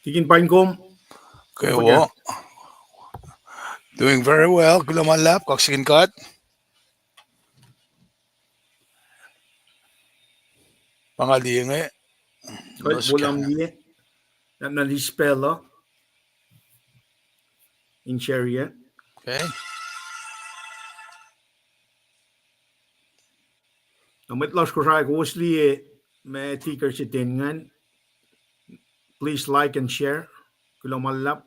Tigin Paing kom. Kulo. Doing very well. Kulo lulap, kaksak. Inge. Bolam liye. Namna lispela. In Sharia. Okay. Met las Kosrae Kosliye me tiker sitingan. Please like and share. Kulo lulap.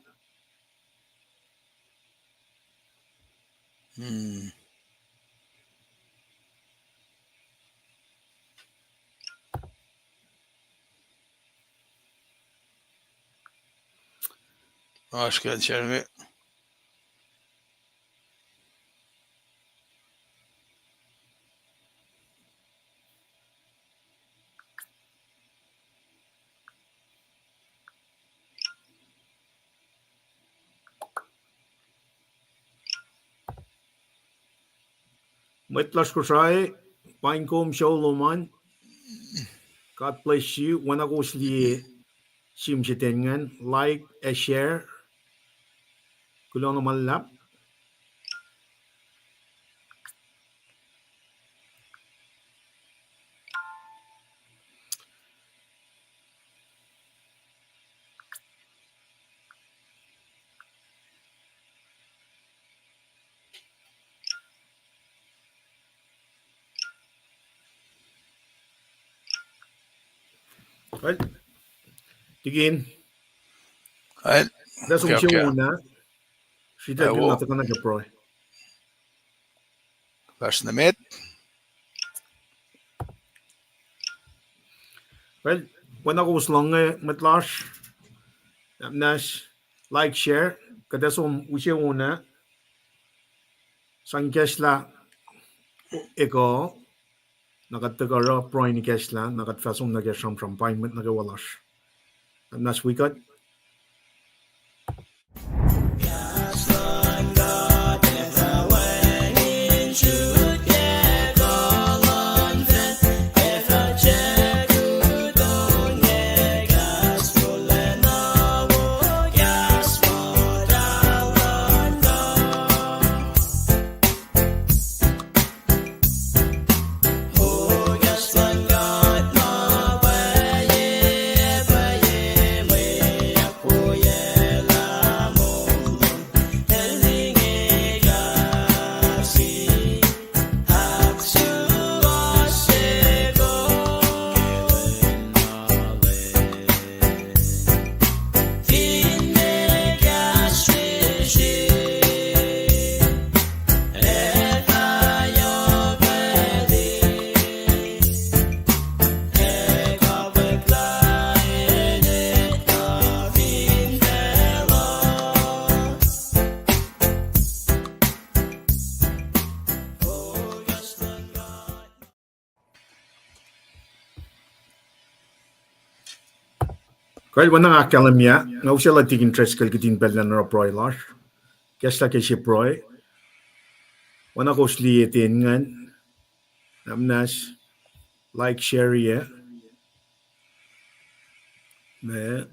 Aşkın çermi. Met las Kosrae Paing kom sholoman. God bless you. Wana Kosliye sim sitingan. Like and share. Kulo lulap. Right. Tigin. Right. Das oana. Sita Wo. natin ka nag-pro. Kasnamet. Well, when ako lang matlash, nas like share, kada som una, sang kesla eko nakatagara pro ni kesla nakatfasong nagasham from Paing nagawalash. Nas we got. Kaya wana nga kalamya, nga usya lang tigin tres kalkitin belan na proy lash. Kesla kesi proy. Wana ko sliyetin ngan. Namnas like share ya. Me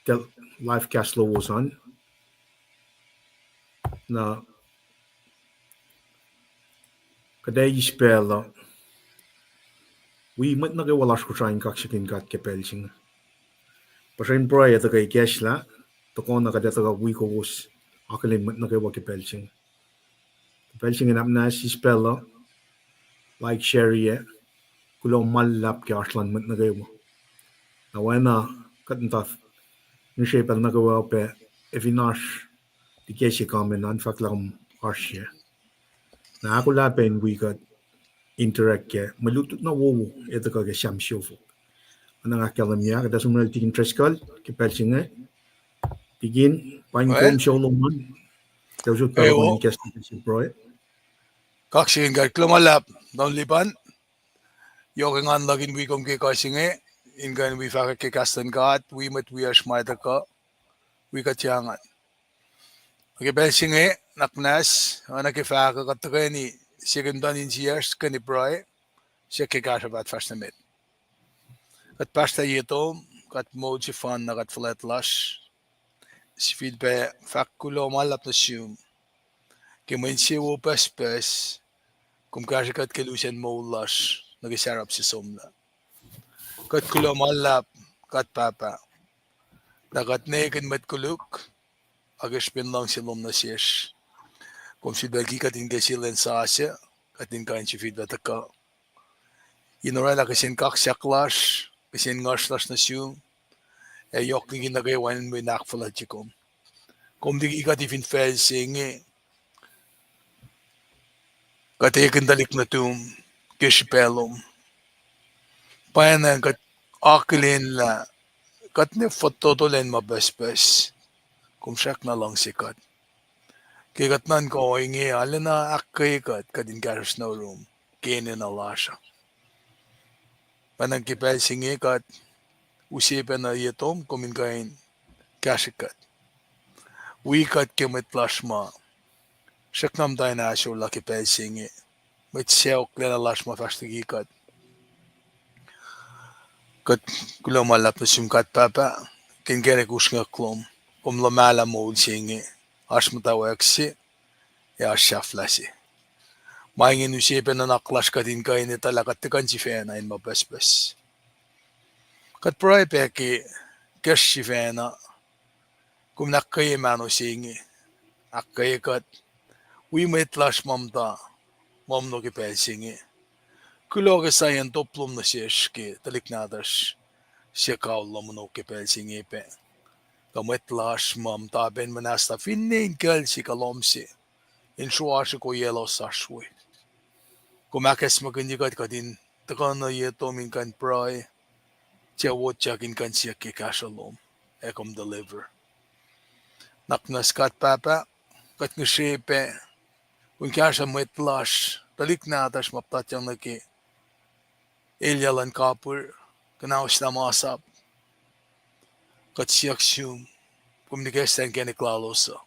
tel live cast lowos on. Na kada ispela. We mat nagawalash ko sa kaksakin kat kepelsing. Pasin proy ito kay kesla. Toko na kada taga wiowos. Akollah mat nagawa kepelsing. Kepelsing namnas ispela. Like share ya. Kulo lulap ke aslan mat nagawa. Oana katentaf. Nishepel nagawa pe evinash. Di kesi kamen an faklam arsya. Na akollah pen we got interact ke malutut na wowo ito ka siyam shofo. Anang akalam niya kada sumunod tigin treskal kepelsing nga. Tigin Paing kom sholoman. Tausut pa ko ni kes si proy. Kaksak Kulo lulap don liban. Yoking an lagin we kom ke kaksak. Inge we faka ke KahsInKol. We met we ashmaita ka. We katyangan. Okay, Paing naknas. Ana ke faka kataka ni sekundan in years kani proy. Siya ke kashabat first met. At pasta ito kat mode si fan na kat flat lash. Si feedback fak kulo malap na siyum. Kimain siya wo pes. Kung kasi kat kilusen mo lash. Nagisarap si somna. Kat kulo malap. Kat papa. Nakat neken met kuluk. Agis pinlang silom na siyesh. Kung si belgi kat inge silen sa asya. Kat inkain si feedback taka. Inorala kasin kaksak lash. Kasin ngash lash na siyum. Yok nigin na kayo wanin mo nakfala chikom. Kung di ka tifin fel singi. Kateken dalik na tum. Kishpelom. Payanan kat aklin la. Kat ne fototolen mabespes. Kung siyak na lang sikat. Kikat nan ko inge alin na akkay kat kadin karas na room. Kene na lasha. Panang kipel singi kat. Usipan na yetom kumin kain kasikat. Wikat kimit plasma. Siyak nam tayo na asyo laki pel singi. Met siyok lena lasma fastigikat. Kat kulo malap na sumkat papa. Kinkere kusnga klom. Lamala mo singi. As mutawaek si. Ya shaflasi. Maingin usipan na naklas kadin kain italakat tikan si fena in mabespes. Kat pray peki kes si fena. Kum nakkaye mano singi. Akkaye kat. Met las mamta. Mamno ki pel singi. Kulo ke sayan toplum na siyeski. Talik nadas. Siya kaulo mo ki pel singi pe. Kamet las mamta ben manasta finnein kel si kalomsi. In suwasi ko yelo sa Srui. Kumakes magandikat kadin. Takan na yeto min kan pray. Siya Utyak in kan siya kikashalom. Ekom deliver. Naknas kat papa. Kat ngashepe. Kung kaya met las. Talik natas maptatyang naki. Ilyalan kapur. Kanawas na masap. Kat siyak siyum. Kumnikestan keniklalosa.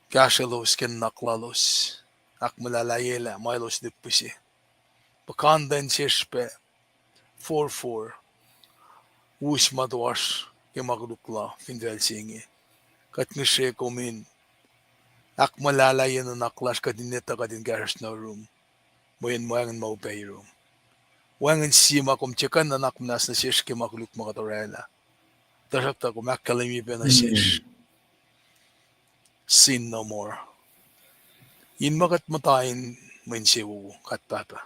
Kashalos ken naklalos. Akmalalayela, Milos dippusi. Pakandan siyespe. 4-4. Wus madwas. Kimaglukla. Findel singi. Kat ngishe kumin. Akmalalayan na naklas kadineta kadin garas na room. Moyan moyangan maupay room. Wangan sima kum chikan na nakmnas na siyesh kimagluk makatorela. Tasakta kumakalimi pa na siyesh. Sin no more. Yin makat matayin main siwu kat papa.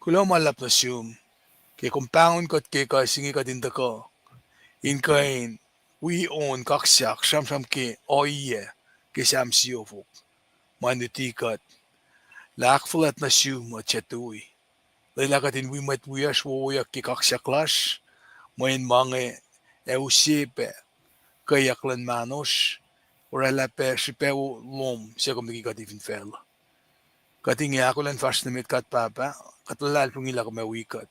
Kulo malap na siyum. Kaya kumpangon kat kaya kasingi kadinta ko. In kain. We own kaksak. Sham ki oye. Kisam siyofuk. Manutikat. Lakfulat na siyum at chatui. Lalakatin wimat wiyash woyak ki kaksaklash. Main mange. Eusipe. Kayaklan manos. Orala pe sipeo lom. Siya kum nagikatifin fela. Kating ako lang fast namit kat papa. Katalal pong ila ko mawikat.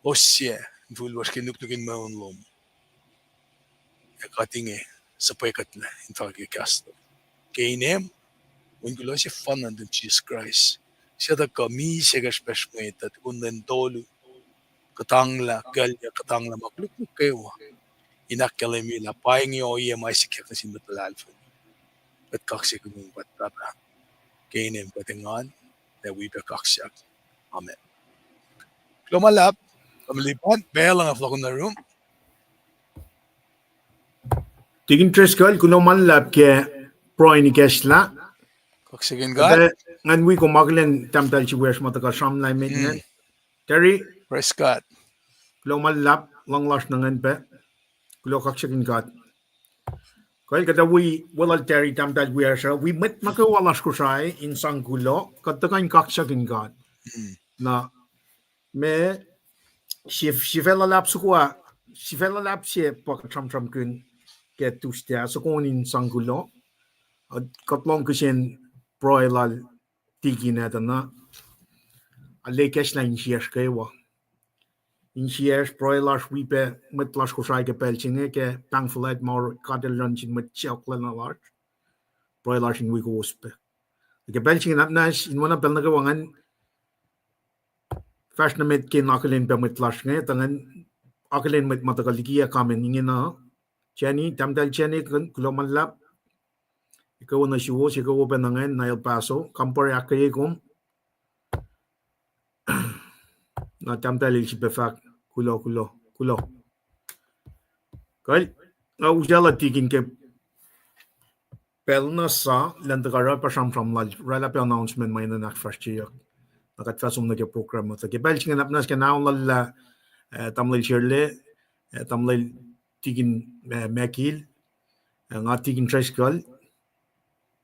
Osye. Fulwas kinuktukin maun lom. Kating sapay katla. In fact, kikasto. Kainem. Kulo siya fan ng Jesus Christ. Siya da kami siya gaspesmet at kunden tolu. Katangla, galya, katangla makluk kayo. Inakkalimila, Paing yung iya maisikyak na simutalalfo. At kaksak yung patata. Kainem katingan, na wipa kaksak. Amen. Lumalap, kamalipan, baya lang afla ko na room. Tigin tres kal kuno malap ke pro ni kesla. Kaksakin God. Ngan wi ko maglen tamtal si wers mata ka sam lai met ngan. Terry, Praise God. kulo malap long lost nangan pe. Kulo kaksakin God. Kaya kata walal Terry tamtal wers we met maka walas Kosrae in sang Kulo kata kan kaksakin God. Na me si fella lap sukwa si fella lap si pak tram kun ke tustia so kon in sang Kulo. Katlong kusin proilal tiki na na alekes na insiers kayo. Insiers proilars wipe met las Kosrae ke pelchinge ke pangfulet mar kadel lunch met chaklan alart. Proilars in wiko uspe. Ke pelchinge nap nas in wana pel nagawangan fast na met ke nakalin pe met las nge tangan akolin met mata likiyac kamen inge na chani tamdal chani Kulo lap ikaw na siwos ikaw penangen na El Paso kampore akketeyac na tamdal il sifac Kulo kal ujala tikin ke pelna sa landagara pa from rala pe announcement may na first year nakatfasum na ke program mo ke belching napnas ke naon la tamlil shirle tamlil tikin mekil nga tikin treskal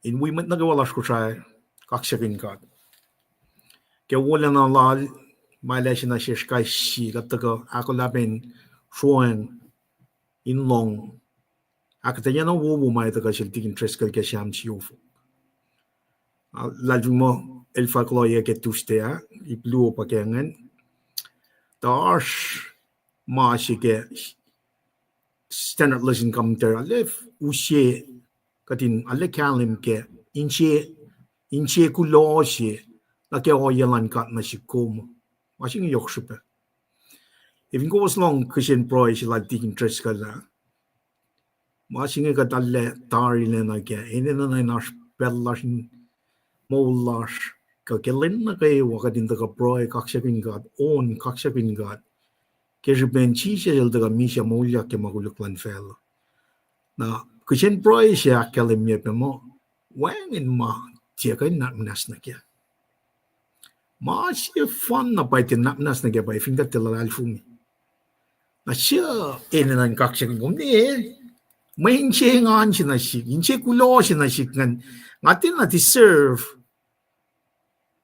in we met nagawalas ko sa kaksakin God ke wala na lal malaysia na shishkai si kataka akollah ben shuang in long akketeyac na wo may taka sil tikin treskal ke sham siyofu Laljumo el fakloye ke tustea ipluo pakengen tash maashi ke standard lesson commentary alef usye katin ale kalim ke inche Kulo she na ke oyelan kat na shikom washing yokshupe even goes long Christian pro is like taking interest kala washing ka dalle tarile na ke inen na nash bellashin Moulas kakelin na kay wakatin taga proy kaksakin God on kaksakin God kaya ben siya taga misya mulya ke maguluklan fel na Christian proy siya kalim niya pe mo wangin ma tiya kay naknas na kya ma siya fun na pa itin naknas na kya pa ifingat tilalal fumi na siya ininan kaksakin ko ni may inche ngan siya na siya inche Kulo siya na siya ngatin na deserve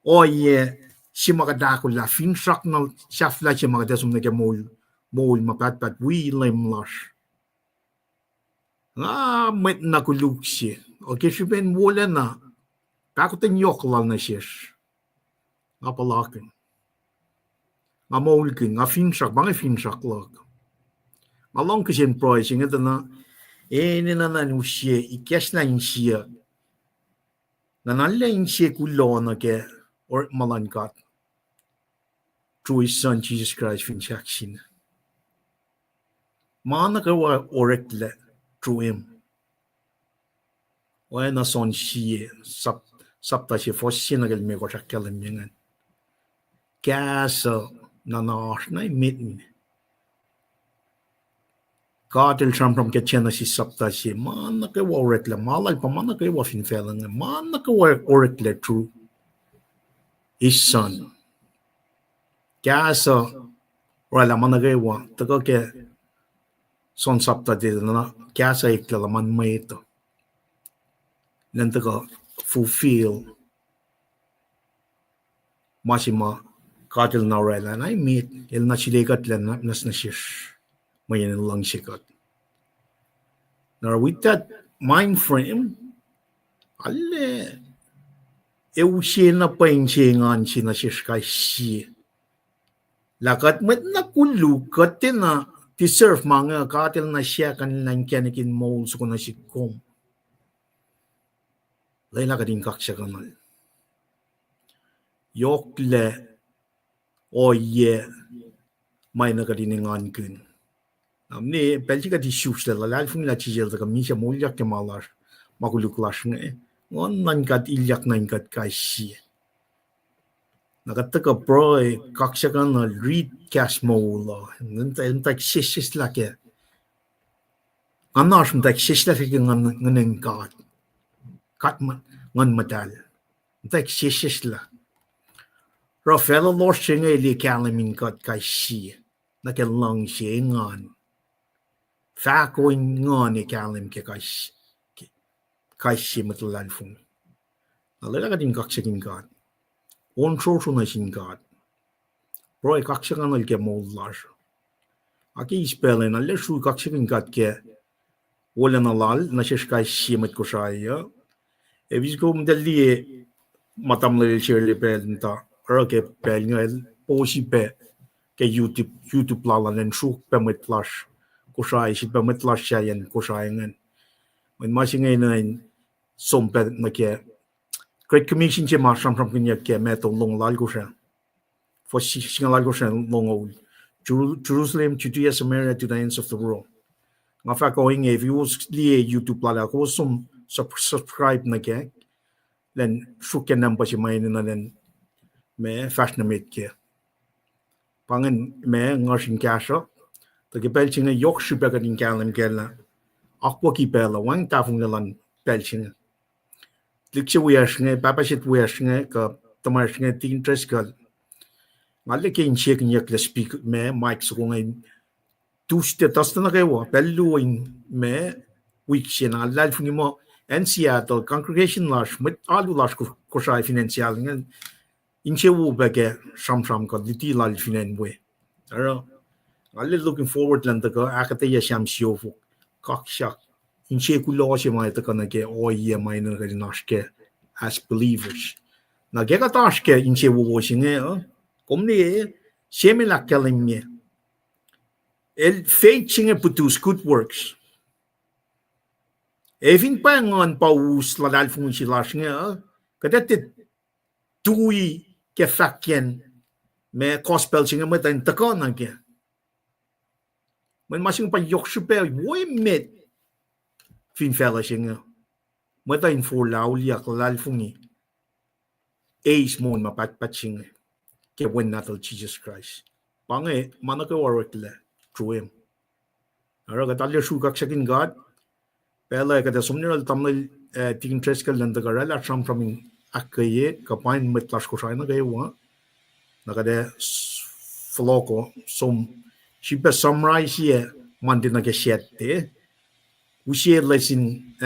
Oye, si makadakula finsak na safla si makadasum na mol mapatpat lemlash. Nga met na kuluk siya. Okay, si ben wala na. Pakutin yoklal na siya. Nga palakin. Nga molkin, nga finsak, mga finsak lag. Malong kasi yung pricing ito na na siya, ikyas na siya. Nanalain siya Kulo na ke or malankat. Through his son Jesus Christ finchaksin. Mana kawa orekle through him. Wala son siye sapta siya fosin na galmi ko shakalam yan. Kasa nanash na imitn. Katil from ketchena si sapta siya. Mana kawa orekle malay pa mana kawa finfelang. Mana kawa orekle through his son. Kasa wala mana kawa taga ke son sapta dito na kasa iklalaman mo ito. Nanta ka fulfill masima katil na rela na meet il na silikat lang nas na shish mayan lang sikat. Now with that mind frame alle siya na painsingan siya na shish kay siya. Lakat met na kulukat na deserve mga katil na siya kanilang kanikin molds ko na sikom. Layla ka din kaksakanal. Yokle oye may nakadiningan kun. Amni pelti ka di shusla lalal fung la chijel ka misya mulyak ke malar makuluklas nga ngon nan kat ilyak nan kat kaisi. Nakataka pro kaksakanal read cash mola. Nanta shish la ke. Anash mta shish la ke ngan kat. Kat ngan madal. Nta shish la. Rafael los siya ili kalamin kat kaisi. Nakelang siya ngan. Fakoin ngan kalim ke kaisi matulal fung. Alaga din kaksakin kat. On soso na sin kat. Bro kaksakan al ke mollas. Aki ispelen alle su kaksakin kat ke wala na lal na siya kaisi mat Kosrae. Evis ko mdali matamlil shirley pelenta. Ke pel ngel posi pe ke YouTube lalan su pemet flash Kosrae si pemet flash yan Kosrae ngan when masing ngayon sompe na ke Great Commission si masam from kanya ke meto long lal ko siya for singalal ko siya long old Jerusalem to Samaria to the ends of the world. Nga fa ko inge views liye YouTube la ko sum subscribe na ke len shuken nam pa si mai na len me fashion mit ke pangen me ngorsin kasho to ke belchinga yok shuba ka din kalam gella akwa ki bela wang ta fung lan belchinga likse wiashne baba shit wiashne ka tamarshne tin interest ka ngalle ke in check nyak le speak me mic so ngai tuste tastana kewa bellu in me week sina lal fungi mo Seattle congregation lash mit alu lash Kosrae financial ngan inche wu bege sham ka liti lal finan we aro alle looking forward lan ka akketeyac sham siofu kaksak inche Kulo se mai ta kana ke oye mai na ga nashke as believers na ge ka tashke inche wu shinge komni shemela kalimye el faith chinge produce good works. Even pangon paus la dal fung si lasnga kadet tui ke fakien me gospel chinge met en takon ke. Men masing pa yok super wo met fin fella chinge. Met en for laulia lal fungi. Eis mon ma pat chinge. Ke wen natal Jesus Christ. Pange manake warokle truem. Ara gatalya shu kaksakin God. Pela kada sumnir tamil tin interest ka landa garala from akketeyac ka pain met las Kosrae na gaywa na kada floko som shipa summarize ye mandi na geshette usie lesin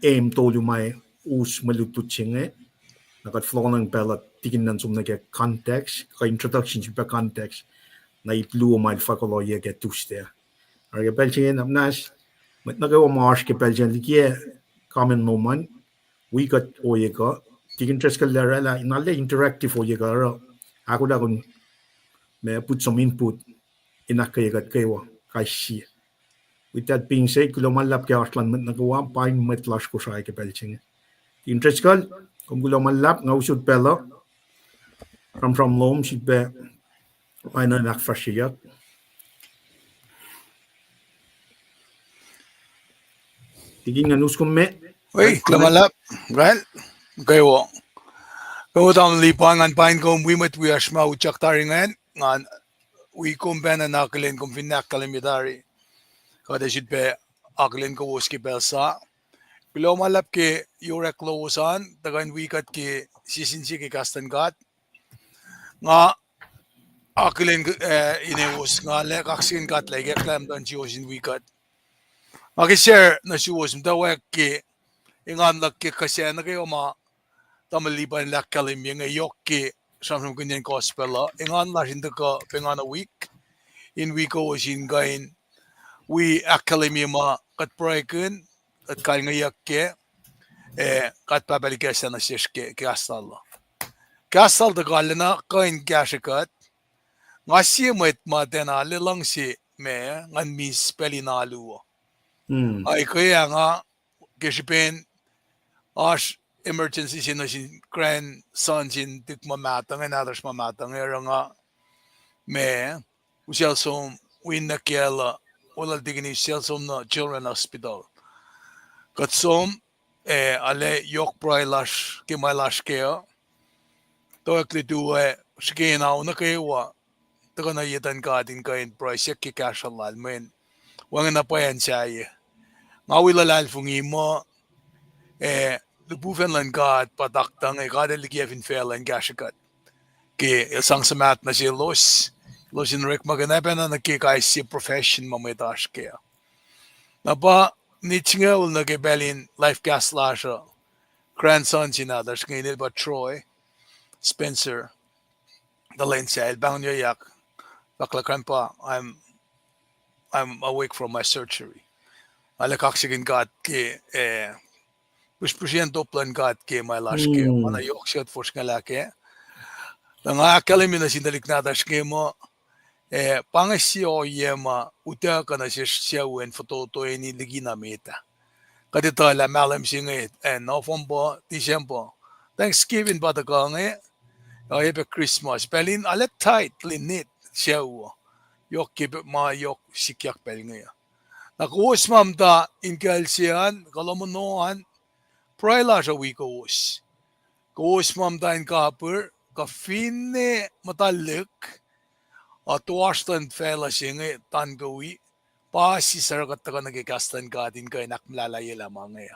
aim tolu mai us malututchinge na kad flonang pela tikin nan sum na ke context ka introduction shipa context na itlu mai fakolo ye get tuste arga belchingen amnas met nagawa marsh ke peljan likiyac common moment we got oyega tikin interest ka la inalle interactive oyega ako da kun me put some input in akketeyac kewa kaisi with that being said kulo malap ke aslan met nagawa pain met las Kosrae ke pelching interest kal kum kulo malap ngausud pela from LEUM should be aina nak fashiyak tiging anus kum me Wait, klamalap, right? Kayo. Kayo tam lipan ngan pain ko wimet wiashma Utyak taringan ngan we kumben na nakalin kum finak kalimidari. Kada should be akalin ko woski belsa. Kulo malap ke yurek lowosan tagan wikat ke sisinsi ke KahsInKol nga akalin inewos nga le KahsInKol lege klam dan jiosin wikat. Maki-share na siwos mutawaek ke ingan lak ke kasi na kayo ma tamaliban lak kalim yung ayok ke samsam kunyan gospel ingan la rin ka pengan a week in wiowos in gain we akalim yung ma kat praikun at kal ngayak ke kat pabalikasa na siya ke kasal da kala na kain kashakat nga siya mo itmatena lilang si me ngan mis pelinalu ay kaya nga kisipen Ash emergency sin grandson sin dik mamatang and others mamatang era nga me usial som win na kiela wala digini usial som na children hospital kat som ale yok pray lash ke my lash keo to akli du shke na una kewa to na yetan ka din kain price ke cash alal men wang na pa yan siya nga wila lal fungi mo Lubuven God pataktang kada likiyac felan gashakat ke isang samat na si los in rek maganapan na nagkikaisi profession mametash kaya na ba nitsinga ul nagibelin life gas lasha grandson sinadas Inel ba Troy Spencer the lane sa bang yak baklakan pa I'm awake from my surgery kaksakin God ke Push-pushian toplan God ke my last ke mana yok shot force nga lake nga kalimi na sindalik natash ke mo pangasyo yema Utyak na siya wen foto ni ligina meta kadito la malam singe November December Thanksgiving ba ta ka nge Christmas pelin alet tight linit siya yok kip ma yok sikyak Paing ya. Nakuos mamta inkalsian kalamunoan praila sa wiowos. Kuos mamta in kapur ka finne matalik at tuwastan fela singe tangawi pa si sarakat ka nagikastan ka din ka nakmlalaya lamang ya.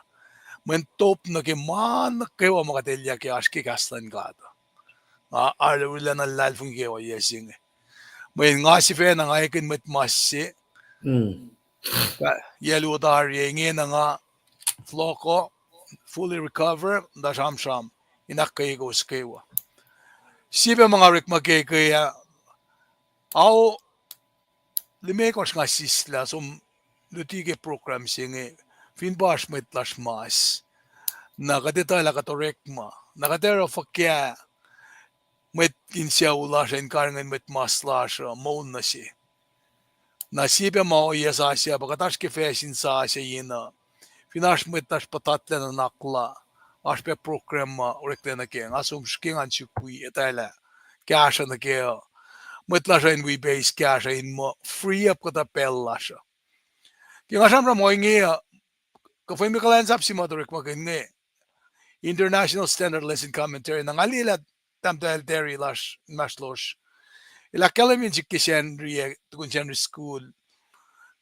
Mentop na kiman kewa makatelya ki aski kastan ka. Arula na lalfung kewa yesing. May nga si fe na nga ikin matmasi. Yelo dari inge na nga floko fully recover da sham inakay ko skewa. Sibe mga rik magkaya au limekos nga sisla som lutige program singe finbash met lash mas nakadetala katorek ma nakadero fakya met kinsya ula sa inkarngan met mas lash mon na si nasibe mo yasa siya bakatas ke fashion sa siya yina finash met lash patatla na nakla aspe program ma orekle na ke asum skingan chukui etala kasha na ke met lash in we base kasha in mo free up kata pel lash kaya asam ra mo inge ka foi mi kalkal si motorek magne International Standard Lesson Commentary nang alila tamta terry lash maslosh ila kalamin jikisyan ria tukun school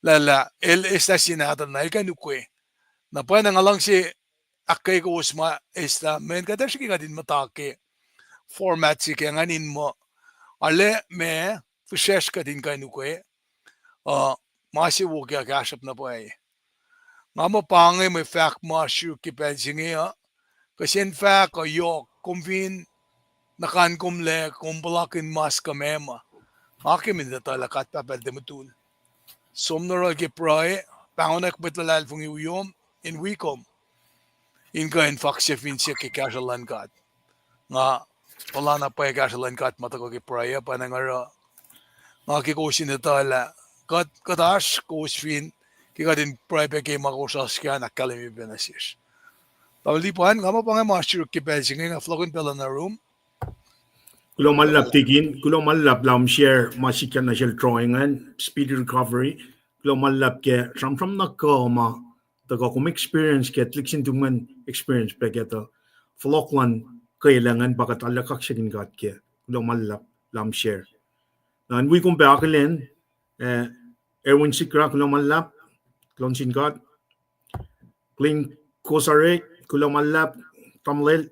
lala el estacionado na ilka nuke na pa nang alang si akkay ko usma esta men kada shi ka din matake format si kaya nganin mo ale me fushesh ka din ka nuke masi wo kya kashap na po ay ngamo pangay may fact mo shu kipel singi kasi in fact yo kumvin nakan kumle kumbalakin mas kamema hakim in data lakat papel de mutul somnoro ke proy pangonak betlal fung yum in wikom inga in fact chef in siya ke kashalan kat nga wala na pa kashalan kat matako ke proy panangara nga ke kosin data la katash kosfin kika din private ke makosas kaya nakalimi benasis. Tawlipuan, ngamo pa nga master kipel singe nga flokin pela na room. Kulo malap tigin, kulo malap lam share masikyan na shell drawingan, speed recovery, kulo malap ke from nakoma taga kum experience ke tliksin tungan experience pe ke to floklan kailangan bakat ala kaksakin gat ke kulo malap lam share. Nan we kum pa akelen Erwin Sikra kulo malap klonsin gat clean Kosrae kulo malap tamlel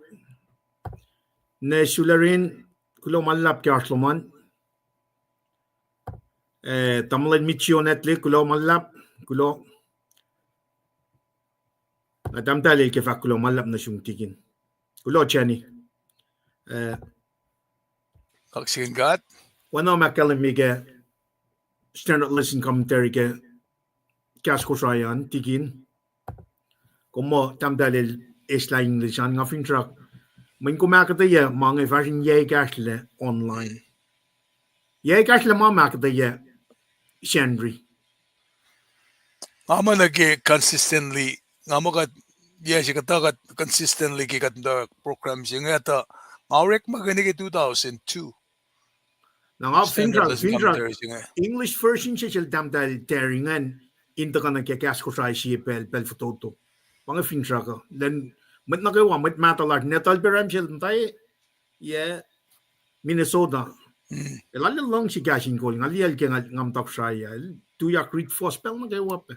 ne sularin kulo malap ke asloman tamlel michionetle kulo malap kulo Adam tali ke fa kulo malap na sumtikin kulo chani Kaksakin gat wano makalim ke standard lesson commentary ke Kosrae tikin como tam tali islang lisan nga fintrak men kumakataya mga fashion ye gasle online ye gasle ma makataya shendri ngamo nage consistently ngamo kat yes kata consistently kikat the program singe ata ngawrek magani ke 2002 nga standard lesson fintrak commentary singe English version siya tam tali teringan into ka Kosrae siya pel fototo mga fintrak then met nagawa met matalar netal beram siya tayo ye Minnesota Lalo lang si KahsInKol ngalial ke ngam tak saya Utyak read for spell nagawa pa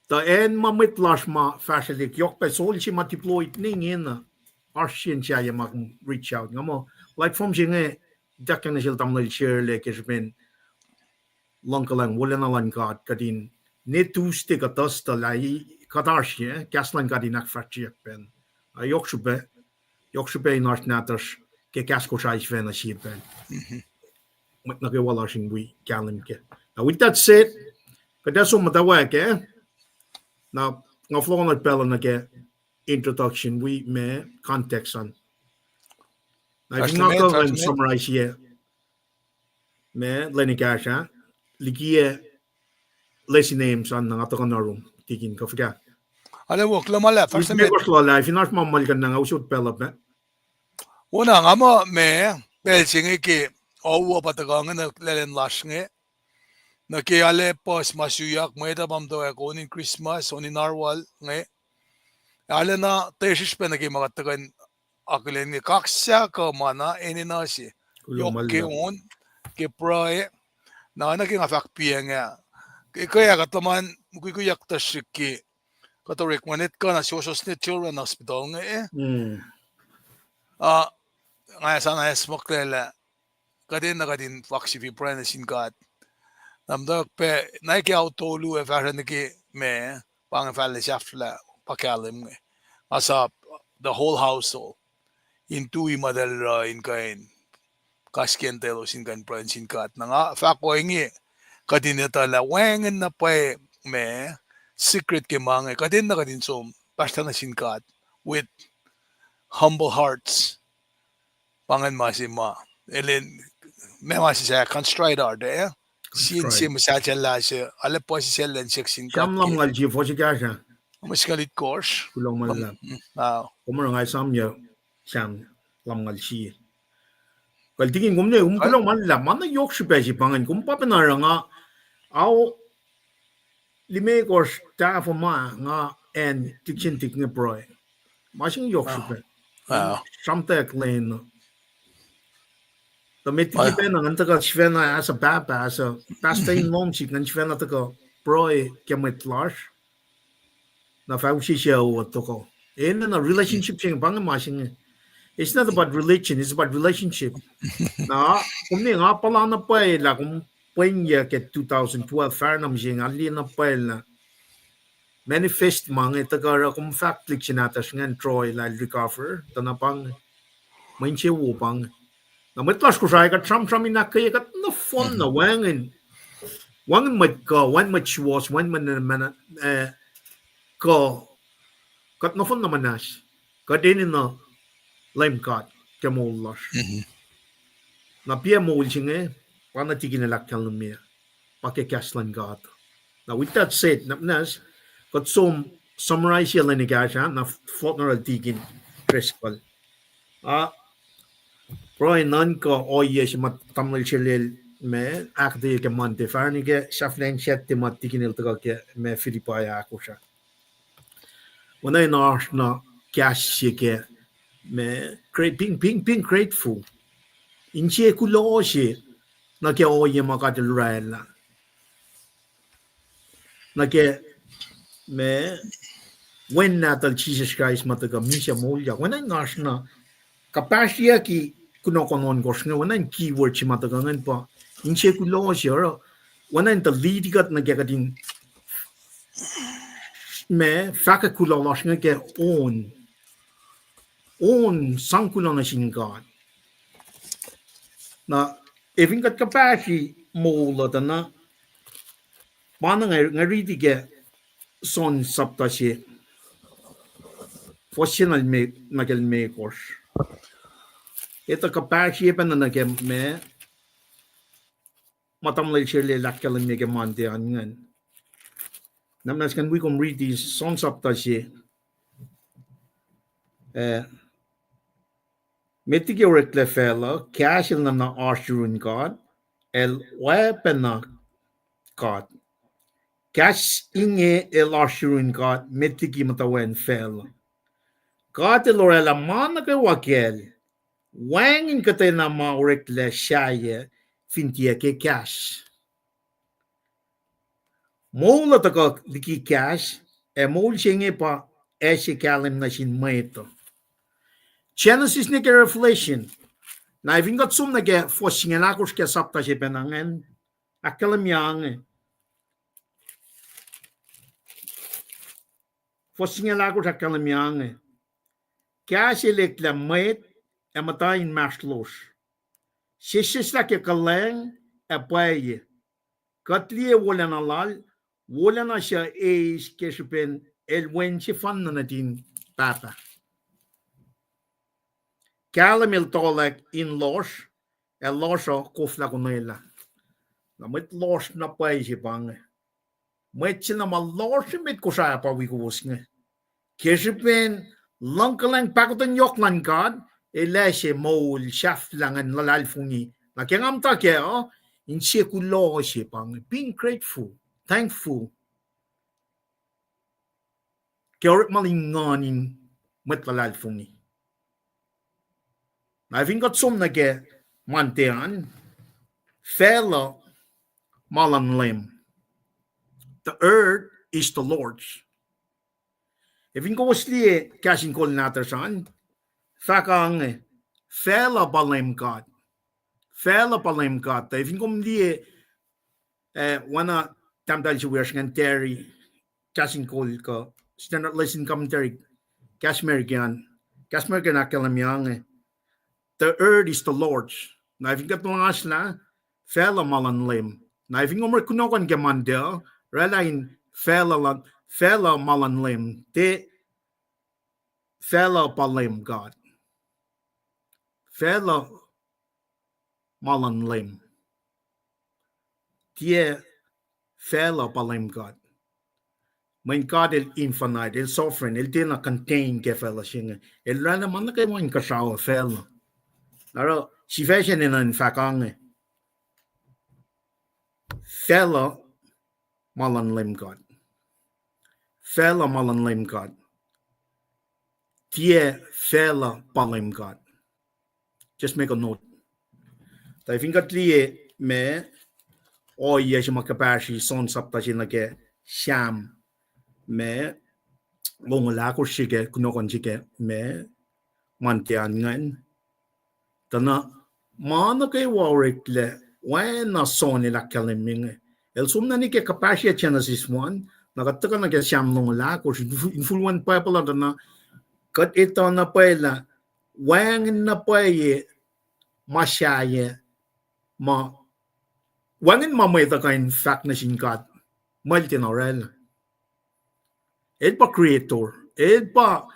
ta en mamit lash ma facility yok pa sol si deployed ning arsien siya ya mag reach out ngamo platform siya dakkan na sila tamlil share le kesben langkalang wala na lang kadin ne tuste ka tasta lai katarsia kaslan kadin nakfatchi pen yok shube nart naters ke Kosrae ven as hier ben met nagawa sing we galim ke now with that said kadaso mutawaek now nga flowon at pela na ke introduction we may context on now if nga ko summarize here me likiyac likiyac lesson names on nga to na room tikin ka fika alam mo klamala first me ko la if not mamal kan nga usod pela una ngamo me pel singe ke owa patagangan na lelen lasnge. Na kiyale pos masuyak mweta mutawaek onin Christmas onin narwal nge. Ale na teshish pe nagi magatagan aklen nge kaksak mana eninasi. Kulo Yok ke malap. on ke prae na naging afak pianga. Kaya kataman kuyak tashiki. Katorik manit ka na Social Children Hospital nge. Ngaya sana esmok lela. Kadin na kadin vaksifi prene sinkat. Namdak pe naiki autolu niki me pangfalle shafla pakalim asa the whole household into imadel in kain kasken telos in kain prince in kat nga fa ko ingi kadin tala wengen na pa me secret ke mange kadin na kadin som basta na sin kat with humble hearts pangan masima elen me masisa constride arte sin Constride. sim sa challa se ale po si selen seksin kat Siam lam ngal ji fo si kasha. Maskalit course. Kulo malap. Kumara ngai sam ya siam lam ngal si. Kal tingin kumne kulo malap mana yok si pe si pangan kumpa penara nga au lime course ta fo ma nga en tikchin tik nge proy. Masing yok si pe. Samtek lane. The metiki pe na nganta ka shvena as a papa as a pastain lom si ngan shvena ta ka proy kemet lash. Na fa ushi siya o to ko. And then a relationship thing bang masing. It's not about religion, it's about relationship. Na kumni nga pala na pa la kum pwenya ke 2012 farnam jing ali na pa na manifest mang itagara kum fact click chinatas ngan Troy la recover tanapang mainche wo pang na metlas ko sai ka tram ina kaya ka na fon na wangin mat ka wan mat was wan man ko kat na fon na manas ka din na LEUM God kemolas na pia mol chinge pana tigin la kalmia pake kaslan God. Now with that said napnas got some summarize yel ni gasha na flotner tigin crespal pro nan ko oye mat tamil chelel me akde ke mante farnige shaflen chet mat tigin el ke me filipaya akusha when I na cash ke me being grateful inche Kulo she na ke oye makatel raela na ke me when natal Jesus Christ mataga misha molya when I na capacity ki kuno konon gosne when I keyword chi mataga ngan pa inche Kulo she ro when I the lead got na gadin me faka Kulo lashne ke on sangkulo na singan na eving kat capacity mola na mana ngari dige son sapta she fossional me nagel me course ito capacity pa na nagem me matam le chele lakkel me ke mante angan namnas kan we come read these son sapta she metige rekle fella cash na na ashurun god el weapon god cash inge el ashurun god metigi matawen fella god lorela mana ke wakel wangin kate na maurek le shaye fintia ke cash mola taka liki cash mol shenge pa eshe kalim na shin meto Genesis ne ke Revelation na vingat sum na ke foshingen akos ke sapta she penangen akalam yang foshingen akos akalam yang cash elek la met matain maslos Shishla ke kaleng paye katlie wolana lal wolana sha eis kespen el wenche fanna natin papa kalamil tolak in los el loso kofla kunela na met los na paye bang met china ma los met kosa pa wi kusnge kespen lankalang pakotan yoklan god elashe mol shaflangan lalal fungi Nakengam ta ke in she kulo she pang being grateful, thankful. Kyorit malinganin matlalal fungi. Na vingat som na ke mantean fella malan lem. The earth is the Lord's. If in go wasli KahsInKol natersan, fakang fella balem God. Fella balem God. If in go mli wana tamdal si wersgan Terry KahsInKol ka standard lesson commentary Kashmerian akalam yang the earth is the Lord's. Na if in gat mga asla fella malan lem. Na if in go merkunokan gamandel relain fella malan lem te fella balem God. Fella malan lem. Tie fella balem God. Mein God el infinite, el sovereign, el dina contain ke fella singa. El rana man kay mo in kasawa fella. Naro si fashion in an fakang fella malan lem God. Fella malan lem God. Tie fella balem God. Just make a note. I think at liye me o ye si makapashi son sapta si nake sham me wala ko sige kunokon sige me mantian ngan tana mana kay warikle wana son ila kaliming el sumna ni ke kapashi genesis 1 nakataka na ke sham wala ko influence pa pala na kat ito na pala wang na paye masyaye ma wangin mamay kain fact na singkat multinoral el pa creator el pa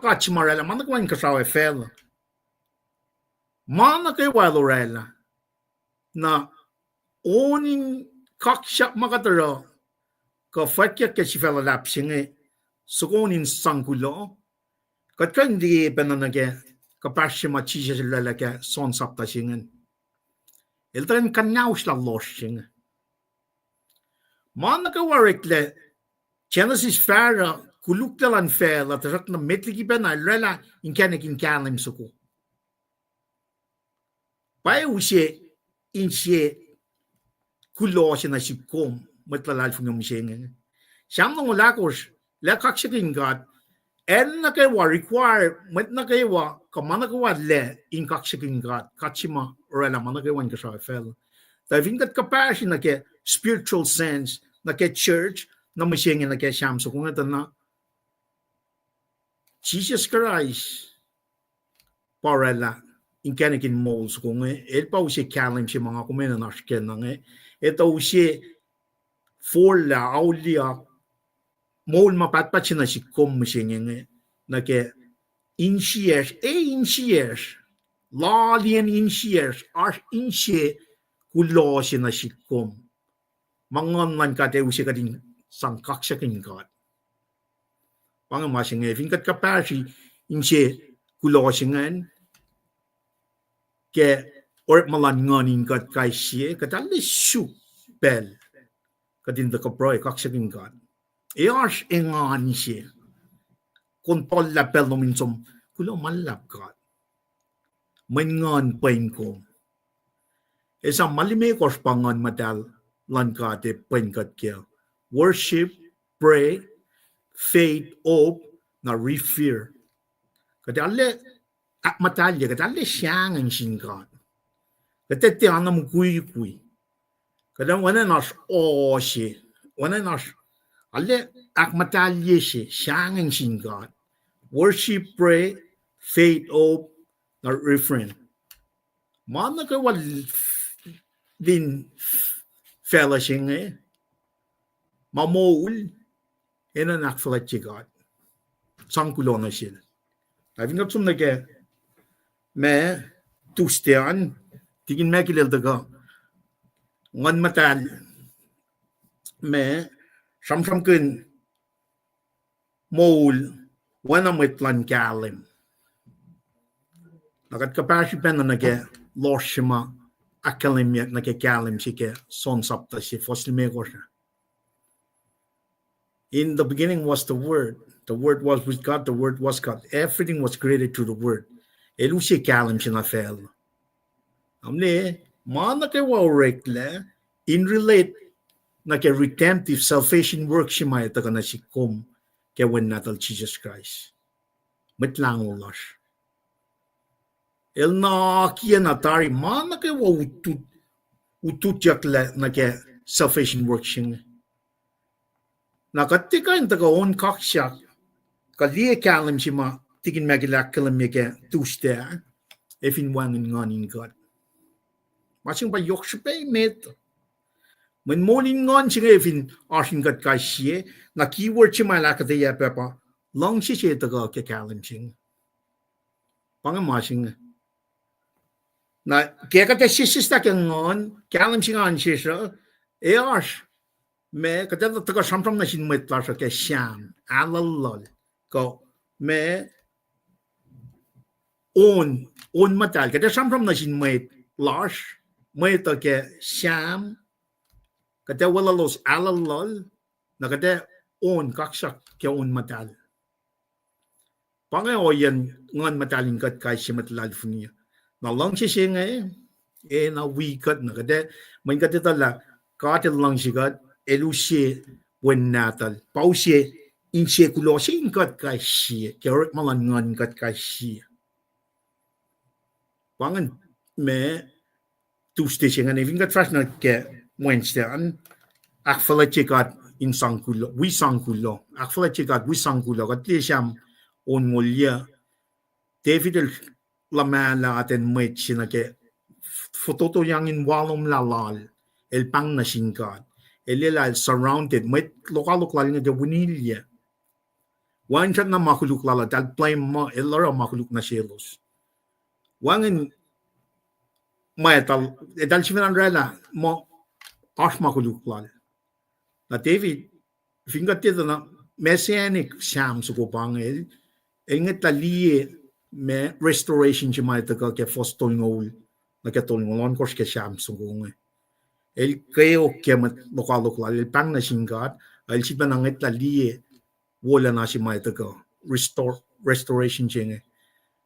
kachmarela mana kwan kasawa fel mana kay walorela na onin kaksak makatara ka fatya ke sifela lapsinge sukonin sangkulo kat kan di penanage kapashima chisha sila ke son sapta singen el tren kanyaus la loshing mana ka warikle Genesis fara kuluktalan fela tasak na metliki pa na rela inkanekin kalim Soko. Pai usye insye Kulo siya na sikom matlalal fung yung misyengen. Siyam nung ulakos la kaksakin God en na kaywa require mat na kaywa kamana kawa le in kaksakin God katsima rela mana kaywan kasha fela. Taving kat kapasya na ke spiritual sense na ke church na misyengen na kaya siyam so kung ito na Jesus Christ parala in kanikin moles kung el pa usi kalim si mga kumena na siya na ito usi forla aulia mol mapatpat siya na si kom misyengen na kaya insiers lalien insiers as insye kulo siya na si kom mangon man kate usi kading sang kaksakin God. Pangamasing kat kapasi inse kulosingan ke or malanganin kat kaisye katali su bel katin the kaproy kaksakin God. Ears engan siya kontol la pel nominsom kulo malap God. Mangan paing ko. Esa malime kos pangan madal lankate paing kat kya. Worship, pray, faith, hope, na refer. Kadali akmatalya, kadali siyang ang singkat. Kadali tiyan na mukui-kui. Kadali wana nas siya. Wana nas, ali akmatalya siya, siyang ang singkat. Worship, pray, faith, hope, na refer. Mana ka wal din fella siya mamul ena nakfalat si God. Sangkulo na siya. I've got some like me tustian tigin me kilel daga ngan matal me sam kun mol wana met plan kalim nakat kapasi pen na loshima akalim na ke kalim shike son sapta shi foslime gosha. In the beginning was the word was with God, the word was God. Everything was created through the word. Elushi kalim shina fel. Amne mana ke wa rekle in relate na ke redemptive salvation work shima ita kana shikom ke when natal Jesus Christ. Mitlang ulash. El na kia natari mana ke wa utyak le na ke salvation work shing. Nakatika in taga on kaksak kalie kalim shima tikin magilak kalim yake tuste if in wang ngon in God. Masing ba yok sipe met. When morning ngon singa if in arshin God kai shie na keyword shima la akketeyac pepa long shi she taga ke kalim shing. Panga masing na kaya ka sisista ke ngon kalim shing an shisha e arsh me kata taga samsam na shin met lasha ke sham alalol ko me on matal kata samsam na shin met lash met ke sham kata walalos alalol na kata on kaksak ke on matal pangay oyan ngon matalin kat kai simat lalfunia na lang si singa na wikat na kata man kata tala katil lang sigat elusie wen natal pausie inse Kulo sin kat kai si kerek malan ngon kat kai si pangan me tuste singa ne vingat fast na ke Wednesday an akfala chekat in Kulo we Kulo akfala chekat we Kulo kat liam on molia David lamala aten mwet sina ke fototo yang in walom lalal el pang na singkat elila surrounded mwet lokal nga de winilia wan chat na makuluk lala dal play mo elara makuluk na shelos wangin maetal dal chivan rela mo ash makuluk lala na David fingat na messianic sham so pangel enget talie me restoration chima ita ka ke fostolngol na ke tolngolon kos ke sham sungunge el creo que lokal el pang na singat el sipa na nget talie wala na chima ita ka restoration chenge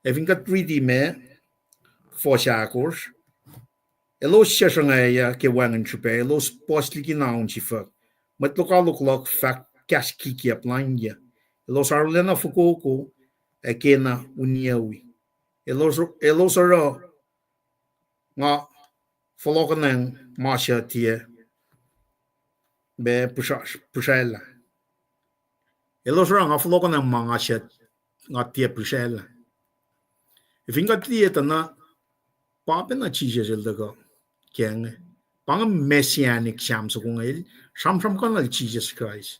even got 3D me for shakors elo shashanga ya ke wangan chupe elo postli na un sifac mat lokal fak kaski ki aplanja elo sarlena fukoko ekena uniawi elos ara nga folokanang masya tie be pushala elos ara nga folokanang mga sya nga tie pushala ifinga tie na papen na chije jeldaga keng pang messianic sham so kung el sham kan al Jesus Christ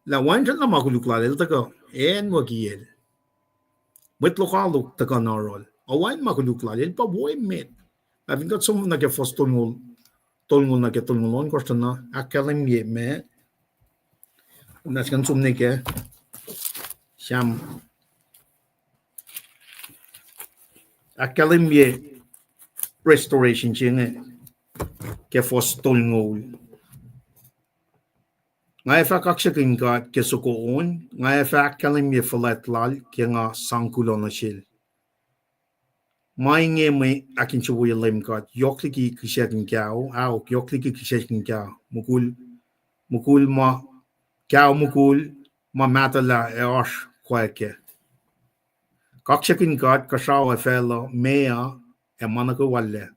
la wanjan na makulukla el taga en wagiel met lokalo taga narol awan makulukla el pa boy met I've got some na ke fostolngol na ke tolngolon kosta na akalim ye me nas kan sumne ke sham akalim ye restoration chenge ke fostolngol ngai fa kaksakin ke Soko on ngai fa akalim ye falatlal ke nga Kulo na shil Mainge me akin chuo LEUM GOD yokliki kishakin gao au yokliki kishakin gao mukul ma gao mukul ma matala eosh kweke kaksakin God kashaw fellow mea e manako wale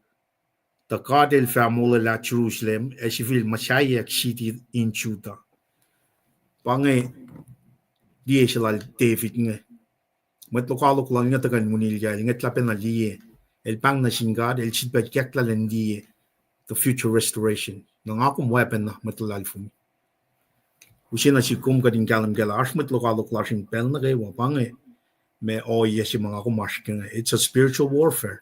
the God el famula la Jerusalem e shivil mashayek city in Juda pange dieselal David nge met lokalo kulang nga tagan munilya nget lapen na liye el pang na singad el chitbet kekla lendi the future restoration nang akum weapon na metlal fumi usina si kum kadin kalam gala ash met lokalo klashing pel na gewa pange me o yesi mga kumashking it's a spiritual warfare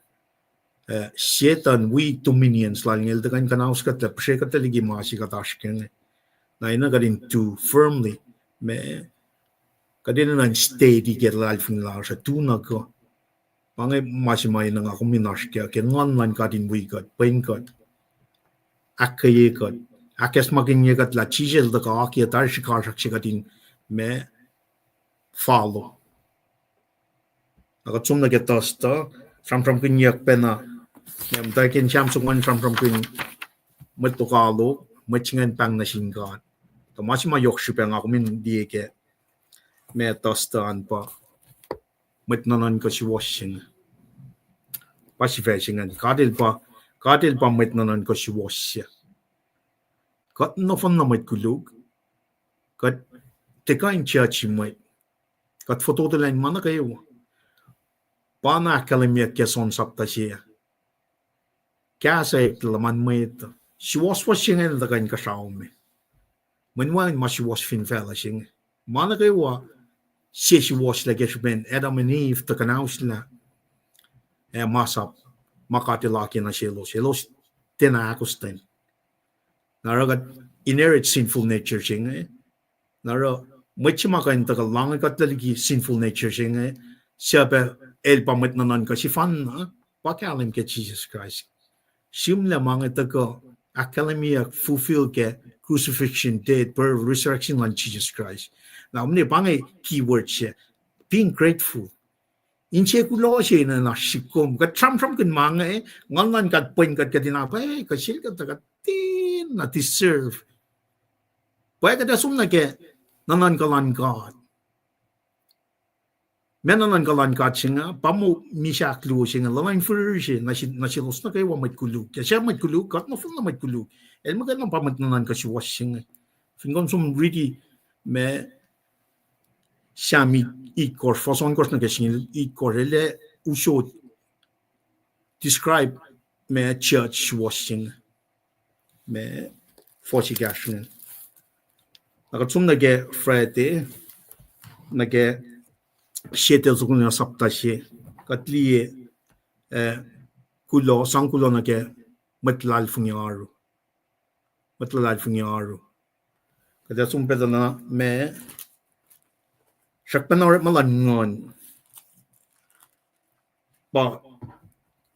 Satan we dominions la ngel tagan kanaus kat la pshekat ligi masi katashking na ina gadin too firmly me kadina nan steady get life in la sa tuna ko Pangai masih main nang aku minas ke online kadin we got Paing got akketeyac got akes makin ye got la chisel da ka aki tar shikar shikadin me follow. Aga chumna ke tosta from kin yak pena yam da kin cham sung from kin mutukalo machingen pang na singan. To masih ma yok shipeng aku min die ke me tosta an pa mutnonon ko si washing. Pasifesingen kadil pa mutnonon ko si washing. Kat no fan na met kulug kat teka in church met kat foto de line mana kayo pana akademia ke son sapta siya kasa laman met si was washing da kan ka shaume menwan ma si was fin fella sing mana kayo si was la gesben Adam and Eve ta kanausla masap makatilaki na selos tena akustin naragat inherit sinful nature sing naro muchima kan ta lang ka taligi sinful nature sing siya el pamit nanon ka si fan na pakalim ke Jesus Christ simla mga ta ko academia fulfill ke crucifixion dead per resurrection on Jesus Christ now mne bangay keyword siya being grateful inche kulo siya na nasikom ka tram kin mga nganlan kat point kat kadinapay ka sil ka ta tin na deserve Pwede kada sumna ke nanan kalan God. Menanan kalan God singa pamu misyak lu singa lain fursi nasi los na kay wa mat kulug. Kasi mat kulug kat na fun na mat kulug. El magandang pamat nanan kasi was singa. Fingon sum really me sami ikor fason kors na kasi ikor ele usod describe me church was singa. Me fosigashin. Nakatsum nage Friday nage shetel sukunya saptashe katliye Kulo sangkulo nage matlal funyaru kada sumpeda na me shakpanor malangon ba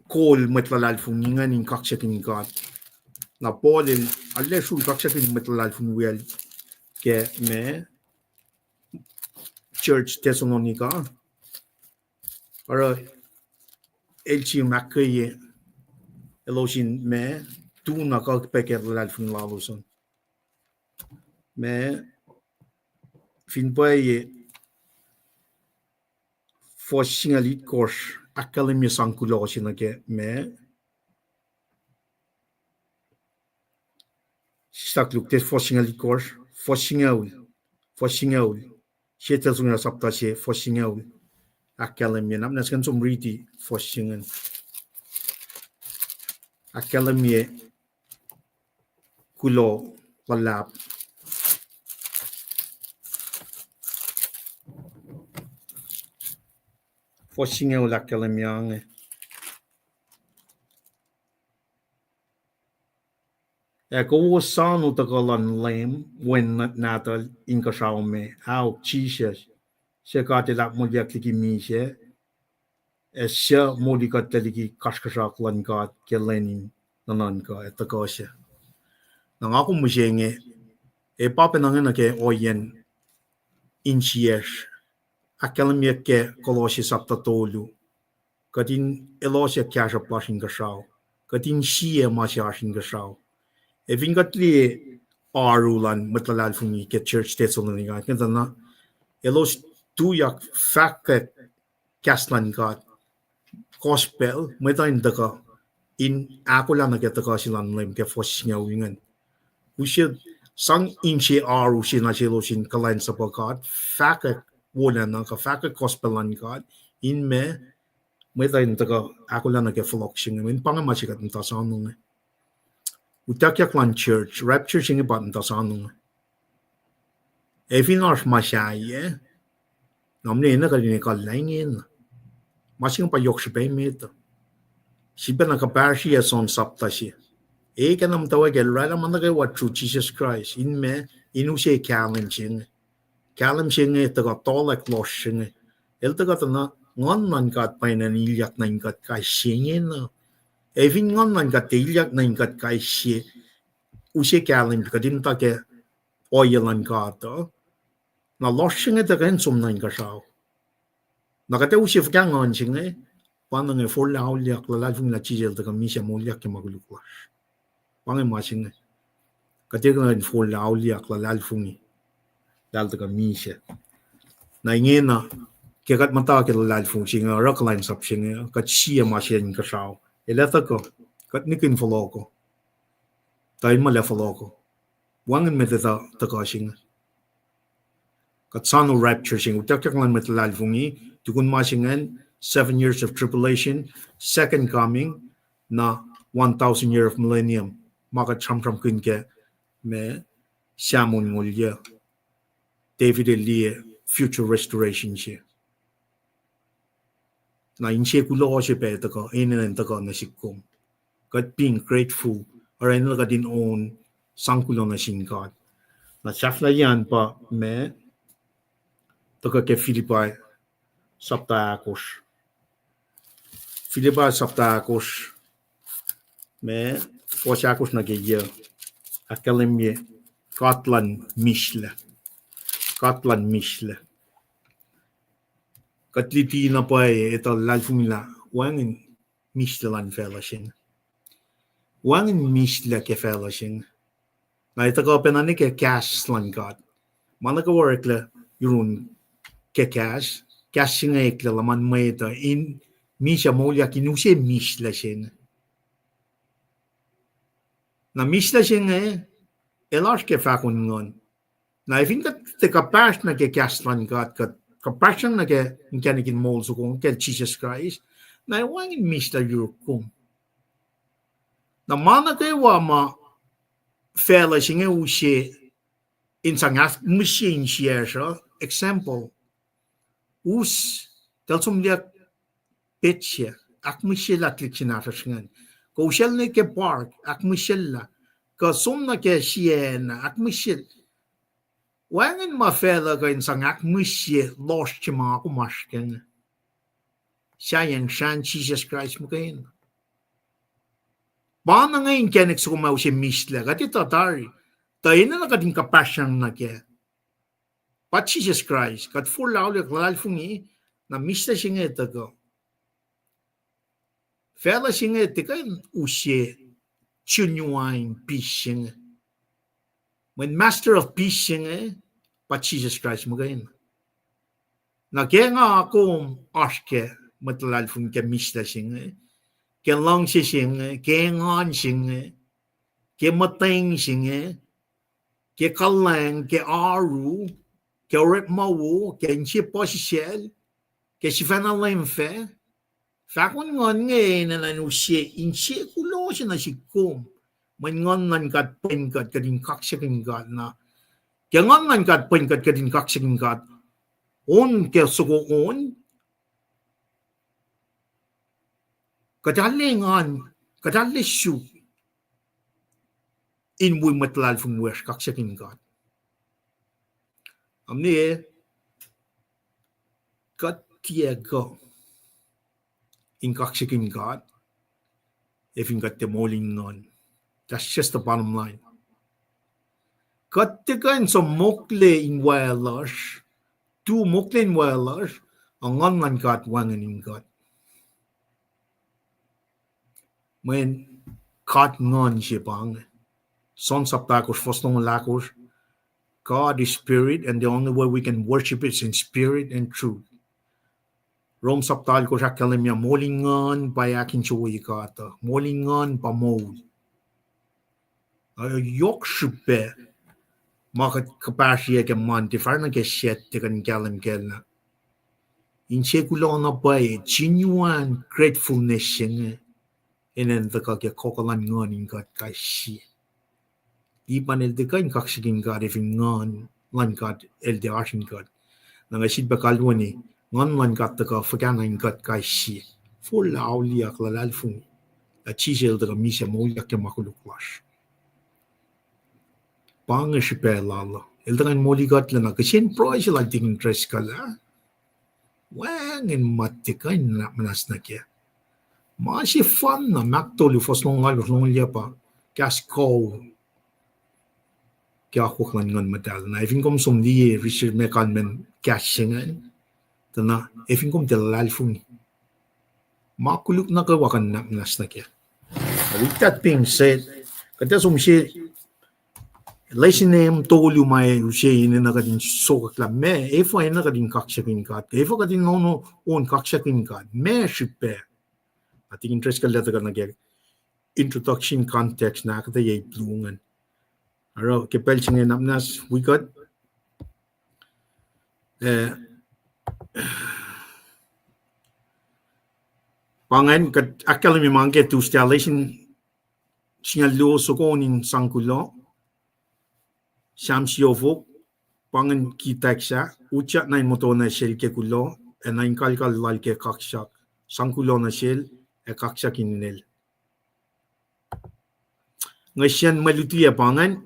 kol matlal fungingan in kaksakin God na polil alle sul kaksakin matlal funwel ke me church Thessalonica para elchi makye eloshin me tu na ka peket lal fun laloson me fin paye for singalit course academia sankulo sinake me stakluk tes for singalit course for singaul shetel sunga sapta she for singaul academia nam naskan som riti for singan academia Kulo lulap for singaul academia Eko sanu takalan lem when natal inka shaume au Jesus se katela modya kliki mise esya modika teliki kashkashak lan kat kelenin nanan ka etakosya nangako musenge e papa nangena ke oyen inchies akalamia ke kolosi sapta tolu kadin elosya kyasha plashin ka shau kadin shie masya ka shau Evingatli arulan matlal fungi ke church Thessalonica kanta na elos tuyak fakke kaslan kat gospel metain daka in akollah na ketaka silan lem ke fosnya wingan ushed sang inche aru sina selosin kalkal kat fakke wona na ka fakke gospelan kat in me metain daka akollah na ke floksing men pangamasikat nta sanung Utyak lan church, rapture singe button tas anung. Evin arf masyaye, namne ena kalini kalangin. Masing pa yok sipe meta. Sipe na kaparshi ya son saptashi. Eka nam tawa gelrala manake what through Jesus Christ. In me, inu se kalim singe. Kalim singe taga tolak los singe. El taga tana ngon nan kat pa na niliyak na ingat kai singen na evin ngon nan kat iliyak na ingat kai sie usie kalim ka din ta ke oilan kat na loshing et ren som nan ka sao na ka te usie fkan ngon chinge pang nge for la liak la fung la chijel ta ka mi sia mo liak ke magulukwa pang ma chinge ka te ngen for la liak la fungi dal ta ka mi sia na ingena ke kat mata ke la fung chinga kulacnsap chinga ka chia ma sia ka sao elata ko kat nikin foloko tai ma le foloko wangen met ta ka chinga kat sano rapture chinga Utyak lan met la fungi tukun ma chingan 7 years of tribulation, second coming, na 1,000 year of millennium. Maka cham kun ke me siamon ngolya. David Elie future restoration siya. Na inche kulo siya pe taka inen taka na sikom. God being grateful or ay nalaga din on sangkulo na sin God. Na safla yan pa me taka ke Philippi saptakos. Philippi saptakos me posakos na geya akalemye Katlan misle katliti na pa ito lalfumila wangin misle lan fellowship wangin misle ke fellowship na ito ko penani ke cash lan God mana ka work la yun ke cash nga ikla laman may ito in misya molya kinusye misle siya na misle siya nga elas ke fakun ngon na ifin ka te kapas na ke kaslan God ka kapasang na ke inkanikin mol so kung ke Jesus Christ na wangin misla yukum na mana ke wa ma fela singe usye insangaf machine share example us tel som dia petche ak mishela klichinata singen ko shel ne ke park ak mishela ka som na ke siena ak mishel wangin ma fela ka insangak mishye lost chima ko mashken shayen shan Jesus Christ mukain bana ngayon kenek so ma usye misla gati tatari tayo na kading kapasyan na ke pa Jesus Christ kat full lauli klal fungi na misla singe tago fela singe tikan usye chunyuain pising when master of peace singe pa Jesus Christ magain na kaya nga akong aske matalal fung ke misla singe ke lang singe ke ngan singe ke mateng singe ke kalang ke aru ke rep mawo ke nchi posishel ke sifana lemfe fakon ngon nge na usye inchi kulo siya na sikom man ngon nan kat pen kat kadin kaksakin kat na kaya ngon kat pen kat kadin kaksakin kat on ke Soko on kadali syu in muy matlal fung wes kaksakin kat amni kat tiago in kaksakin kat if in kat demoling non. That's just the bottom line. Katikan sa mokle in wireless, two mokle in wireless, ang ngan kat wangan in kat. When kat ngan siya pang, son saptakos fostong lakos, God is spirit and the only way we can worship is in spirit and truth. Rom saptal ko sa kalimya, molingan bayakin suwi kata, molingan pamol. Yok shupe makat kapasya ke manti farna ke shet te kan kalam kelna in sekulo na bay genuine gratefulness in the ka ke kokalan ngon in kat kashi ipan el de kan kaksakin kat if ngon lan kat el de ashin kat na ngasid bakal woni ngon lan kat ka fakana in kat kashi full awli aklalal fun a chisel de misha mo yak ke makulukwas Paing si pelala. Eldangan moli gat lana. Kasi pro ay sila tingin tres ka la. Wangin matikain na manas na kya. Masi fun na maktolu fos longal pa. KahsInKol. Kya kuklan ngon madal na ifin kom som di Richard mekan men kashingan. Tana ifin kom dalal fungi. Makuluk na kawakan na manas na kya. With that being said, kada som siya Leisinem tolu mai ushe ine na kadin Soko club me efo ina kadin kaksakin kat efo kadin no on kaksakin kat me shippe ati interest kal lata karna kya introduction context na kada ye blungan aro ke pelching en apnas we got pangan kat academy mangke to installation signal lo Soko in sangkulo Shamsiovok, Pangan Kitaksa, Utyak na mutunoa shell ke Kulo, e na kalkal lal ke kaksak, Kulo na shell, e kaksak Inel. Ngayon maluti pangan,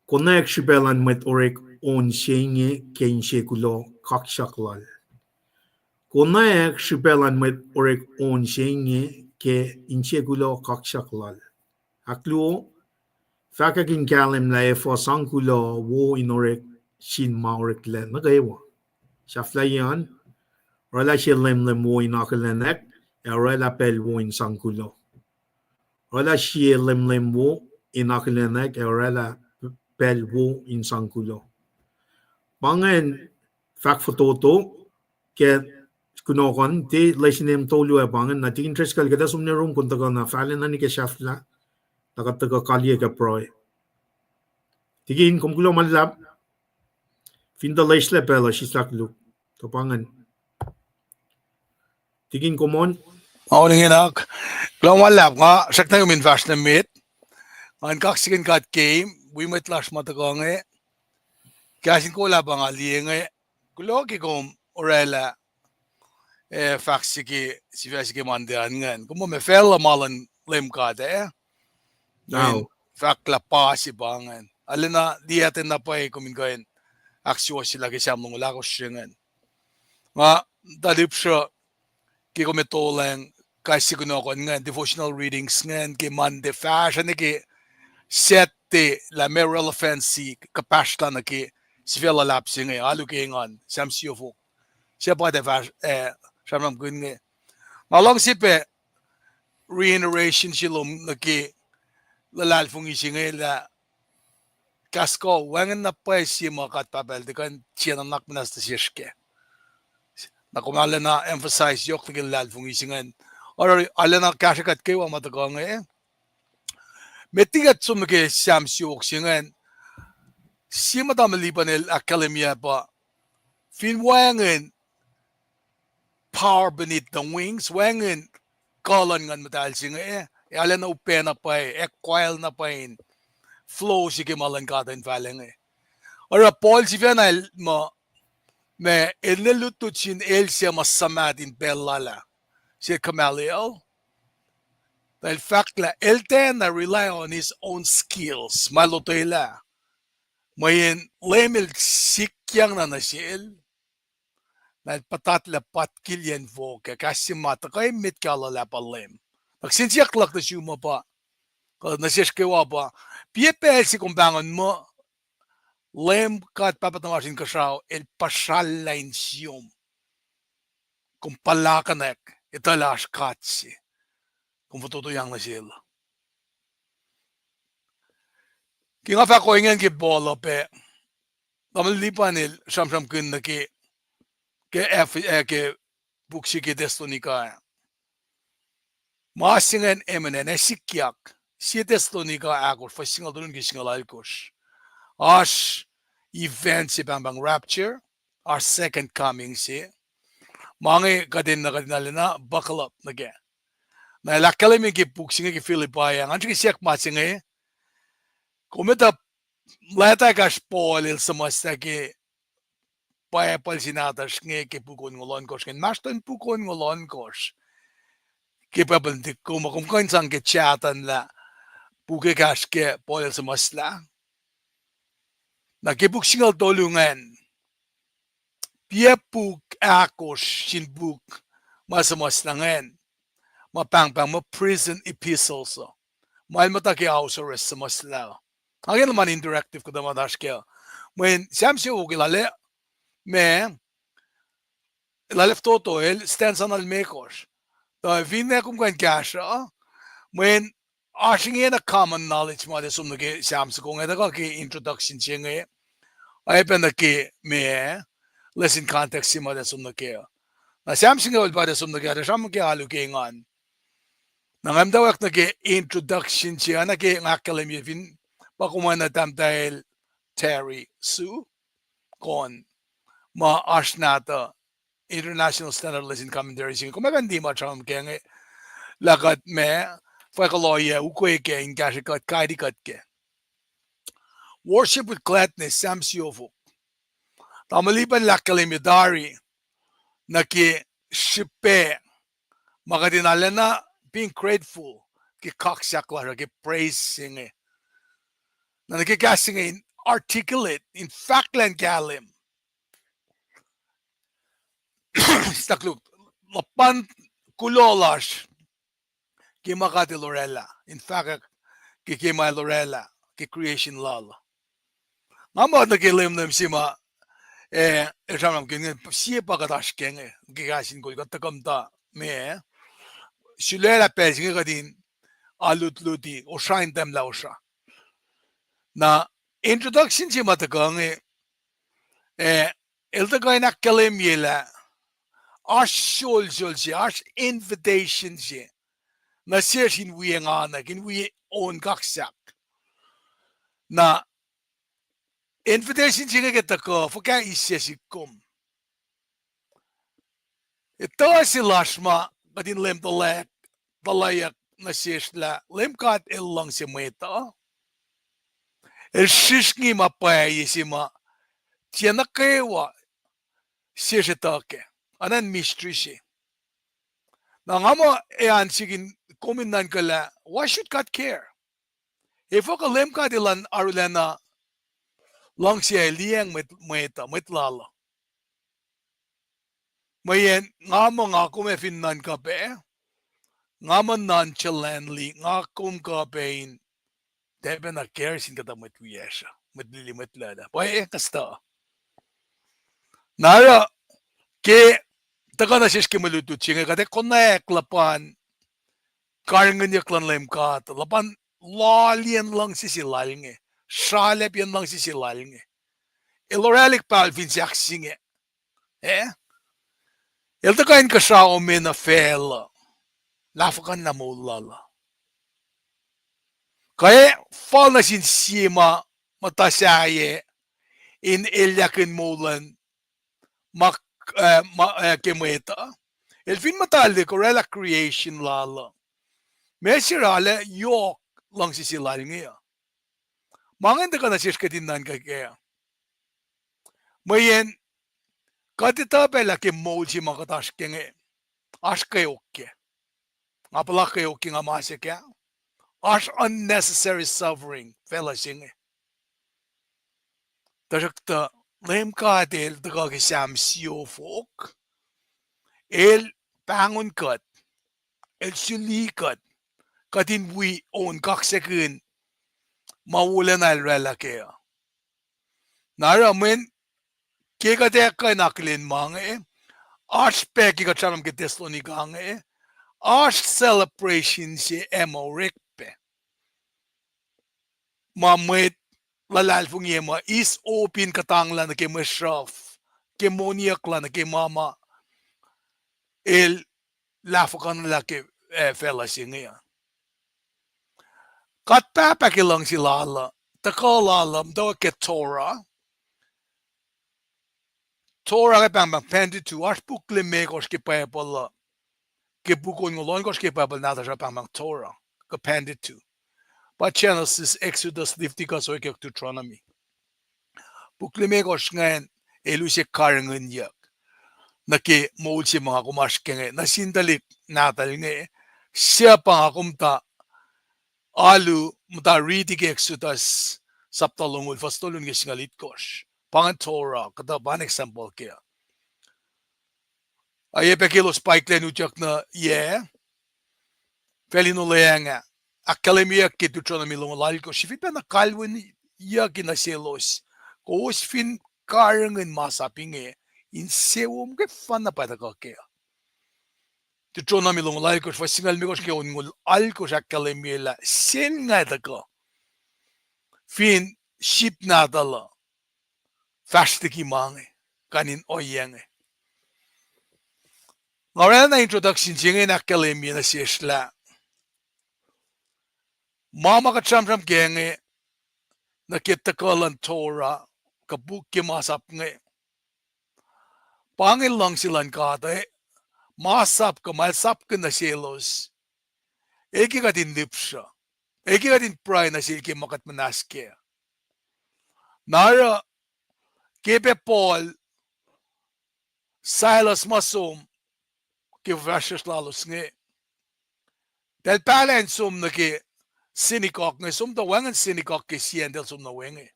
kona ekshibelan met orek on shenge ke inche Kulo kaksak lal. Kona ekshibelan met orek on shenge ke inche Kulo kaksak lal. Akluo, Fakakin kalim la efo Kulo wo inorek shin maorek le nagaewa. Shaflayan, rala shi lem wo in akketeyac, e rala pel wo in Kulo. Rala shi lem wo in akketeyac, e rala pel wo in Kulo. Pangan fak fototo ke kunokon ti lesinem tolu e pangan na ti interest kal kada sumne room kuntaga na falen na ni ke shafla. Nakataga kalye ka proy. Tigin kumkulo malap. Finda leisle pela shislaklu. Kapangan. Tigin kumon. Mauningin ak. Lulap nga, sak na yung invest na meat. Ang kaksakin kat game, wimet lash matakonge. KahsInKol ba nga lienge. Kulo ki kum orela faksiki sifacike mandian ngan. Kumo me fella malan LEUM GOD Now. Fakla pa si bangan. Alina diatin na pa kumin kain aksyo sila ki siyam nung lakos siyangan. Nga dalip siya ki kumitolang kasi kunokon nga devotional readings nga ki mande fashion ki set te la me relevancy kapashta na ki si fela lapsi nga alu ki ngan siyam siyo fuk. Siya pa de fashion siyam nam kun nga. Malong sipe reiteration silom na ki lalal fung isi nga la kasko wangan na pa si makat papel de kan siya na nakmanas ta siyashke. Na kumala na emphasize yok na lal fung isi nga. Or ala na kashakat kayo matagaw nga metigat sumke siyam siyok siya nga. Siya matamalipan el akademya pa. Fin wangan power beneath the wings. Wangan kalan nga matal siya nga ala na upena pa equal na pa flow si kimalan kata in falang Or Paul si Inel mo me inelutut sin el siya masamat in pelala si Kamaliel. Dahil fact la el na rely on his own skills malutela. Mayin lemil sikyang na nasil. Dahil patatla patkilyan vo kasi mata kay mit kalala pa lem. Nagsinsiyak lak na siya mo pa. Kalau nasish kewa pa. PST si kumbangan mo. LEUM GOD papatawasin ka siya el pacl la insyum. Kung palakanek italash katsi. Kung fututuyang na sila. Kinga fa ko ingen ki bolo pe. Tamalipan il shamsham kun na ki ke buksi ki destonika. Masingen emenen likiyac. Si destonika akor fa singal dun ki singal alkosh. Ash event si bambang rapture. Our second coming si. Mange kadin na buckle up na ke. Na lakalim ki buksi ki Filipaya. Anji ki siyak masinge. Kumita leta kas polil samasta ki payapal sinatas nge ki pukon ngolon kos. Ken maston pukon ngolon kos. Ki pabantik kumakumkain sang ki chatan la puke kas ke polil samasla. Na ki buksingal tolungan. piepuk akos shinbuk masamas nangen mapang ma prison epistles mal mataki ausores samasla again man indirective ko damadash kya when samsi ugilale me lalef toto el stands on al mekos da vinne kum kan kasha when ashing in a common knowledge mo de sumge samsi ko ngada ki introduction chinge ay penaki me listen context si mo de sumge na samsi ngol ba de sumge de sam ke alu ke ngan nangamdawak na ke introduction siya na ke ngakalim yun pakumana tamtahil Terry Sue kon ma-ashnata international standard listen commentary sing kumagandi ma cham kenge lagat me fakaloya ukwe ke ingashikat kaidikat ke worship with gladness samsiofu tamalipan lakalim yadari na ke shipe makadinalena being grateful ke kaksak la ke praising na nagkakasing in articulate in factland galim stakluk lapan kulolash ke makati lorella in fact ke kema lorella ke creation lal ngamo na ke lim nem sima esamam ke sie pagatash kenge ke KahsInKol katakamta me silela pesing kadin alutluti o shine them la osha na introduction si matagang eltagay na kalim yela ash shol si ash invitation si na siya sinwi ang anak inwi on kaksak na invitation si kita ko fuka isya si kum ito si lashma kadin lem talayak na siya la lem kat ilang si mwet el shishki mapay si ma nukewa siya si take anan mystery si na nga mo ean sigin kuminan kala why should God care if ako lem ka dilan arulena lang siya liyang met lala mayen nga mo nga kumefinan ka pe nga mo nonchalantly nga kum ka pe debe na care sin kata met wiyesha met lilimit lada pay kasta nara ke taka na shish kimalutut siya kate konek lapan karangan yak lan lem ka lapan lalian lang sisilaling shalep yan lang sisilaling iloralik palvin siaksing iltakain ka siya na fel lafakan na mulala kaya fall na sin sima matasaye in ilyakin mulan mak kemeta ilfin matali korela creation lala mesirale yok lang sisilaling mangin ka na siya katinan kaya mayen katita pela ke mold si makatash kenge ash kayoke apala kayoke nga masya kya ash unnecessary suffering fela singe tajakta lem ka del daga ke sam siyo folk el pangon kat el sulikat katin we on kaksakin mawulan al rela kaya naramen ke katek naklin mange ash peki ka charam ke tesloni gange ash celebration si emo rikpe mamwet lalal fung yema is open katangla na ke mashraf ke moniak la na ke mama el lafakan la ke fela singa kat papa ke lang si lala takalalam daw ke Torah ke pang pendi tu ash bukle mekos ke payapala ke bukon ngolon kos ke payapal nata sa pang Torah ke pendi tu pa Genesis Exodus Leviticus o ke Deuteronomy bukle mekos ngayon elu si karangan yak na ke mood si mga kumashkenge na sindalik natal nga siya pang akumta alu muta reading Exodus saptalongul fastolun nga singalit kos pangan Torah kata ban example kaya Ay pekilos paiklen utyak na Felinuleenga. Akkalemiak kitutona milong lalko. Sifit pa nakalwin yakinaselos. Koos fin karangin masapinge. Insewom ke fana pa takake. Tutona milong lalko. Fasingal mikos ke ungul alko sa akkalemiela. Sen nga taka. Fin ship natala. Fastiki mange. Kanin oyenge. Ngayon na introduction siya na akkalemia na siyasla. Mama ka cham genge nakitakalan Torah kabuk masap nge. Pangil lang silan kate masap ka malsap ka na selos. Eki ka din lipsya. Eki ka din pray na silki makat manaske. Nara kepe Paul Silas masum ke verses lalos nge. Del palen sum na ke sinikok nge sum da wangan sinikok ke siyan del sum na wenge.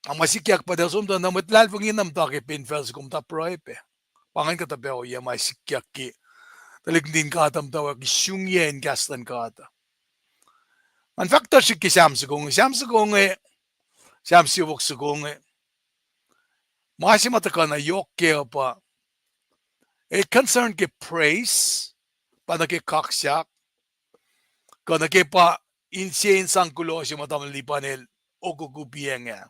Ang masikyak pa del sum da namatlal panginam ta ke pinfels kum ta proipe. Pangan ka tabeho ya masikyak ki taligdin ka tam tawa ki syungyen gastan ka ta. Ang factor si ki samsugong samsiwok sugong masimata ka na yok ke pa concern ke praise pa na ke kaksak ka na ke pa insane sang Kulo si matam lipanel o kukupiyenga.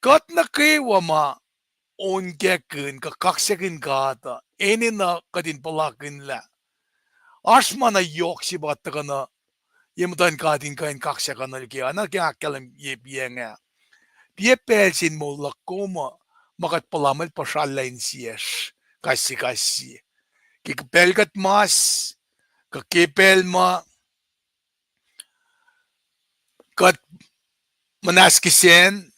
Kat na ke wama on kekin ka kaksakin ka ta eni na kadin palakin la. Asma na yok si bata ka na yemutan kadin kain kaksakan na likiyac na kaya akalam yepiyenga. EPS mo lakoma makat palamal pasalain siyas kasi. Kikapel kat mas kakipel ma kat manaskisen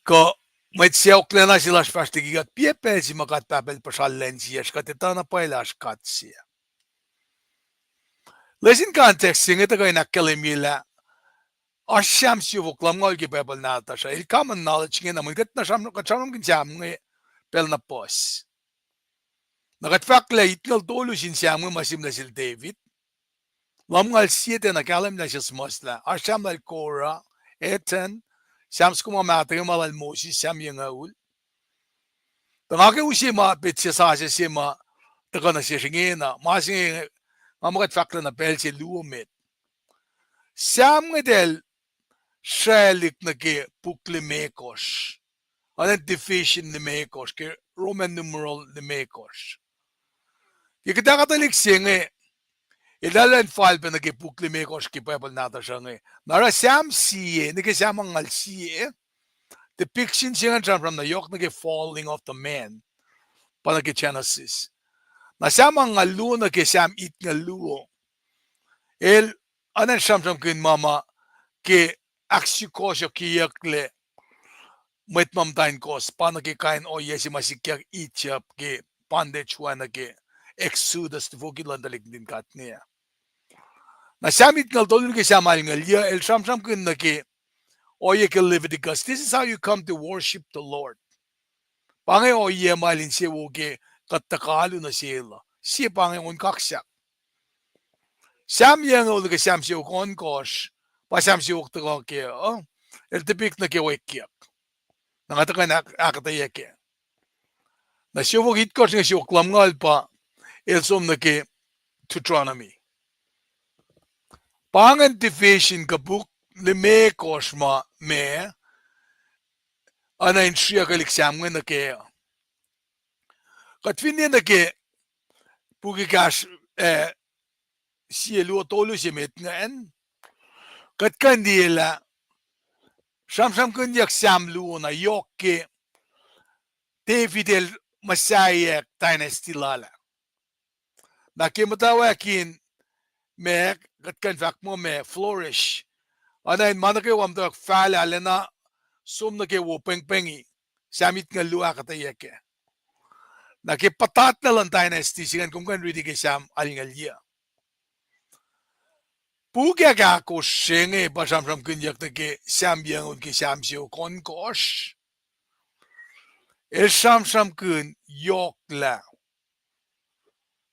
ka may siyok na sila fastigigat EPS makat papel pasalain siyas katitana pailas kat siya. Listen context singa ta kayo nakalimila Asyam siyo voklam ngol ki pebal nata siya. Il common knowledge nga naman kat na siyam kinsam nga pel na pos. Nakatfakla itngal tolo sinsam nga masim na sil David. Lam ngal siyete na kalam na siya smasla. Asyam na Korah, Etan, siyam skumamata nga malal Moses, siyam yung aul. Tangake usi mapit siya sa siya ma taka na siya nga masing nga makatfakla na pel siya luomit. Siyam nga del Shelik na ke puklimekos. Anong division ni mekos? Ke Roman numeral ni mekos. Kita katalik siya nga. Ilalan file pa na ke puklimekos ke pebal nata siya nga. Nara siyam siye. Ni ke siyam ang ngal siye. Depiction siya nga from na yok na ke falling of the man. Pa na ke Genesis. Na siyam ang ngalu na ke siyam it ngaluo. Anong siyam kin mama ke aksykosyo kiyakle met mamtain kos pana ke kain o yesi masikyak ityap ke pandechwa na ke exodus to vogilan dalik din kat niya. Na samit ngal tolun ke samal ngal ya el samsam kin na ke o ye ke Leviticus. This is how you come to worship the Lord. Pange o ye malin siya wo ke katakalo na sila. Siya pange on kaksak. Sam yang o ke sam siya kon kos. Pasam siya wak taka ke el tipik na ke wikiyac. Nangataka na akketeyac. Na siya wak hitkos nga siya wak lamngal pa el som na ke Deuteronomy. Pangan division kabuk lime kos ma me anayin siya kaliksam nga na ke katwindi na ke pugikas siya luo tolo siya met nga en katkandila samsam kunyak samlu na yokke David Messiah dynasty lala. Na ke mutawaekin me katkan fak mo me flourish. Anayin manake wamdak fala alena sum na ke wo pengpengi samit nga luwa akketeyac. Na ke patat na lang dynasty sigan kung kan ridi ke sam alingalya. Pugya ka ko shenge pa samsam kunyak na ke sam yangon ke sam siyo konkos. sham kun yok la.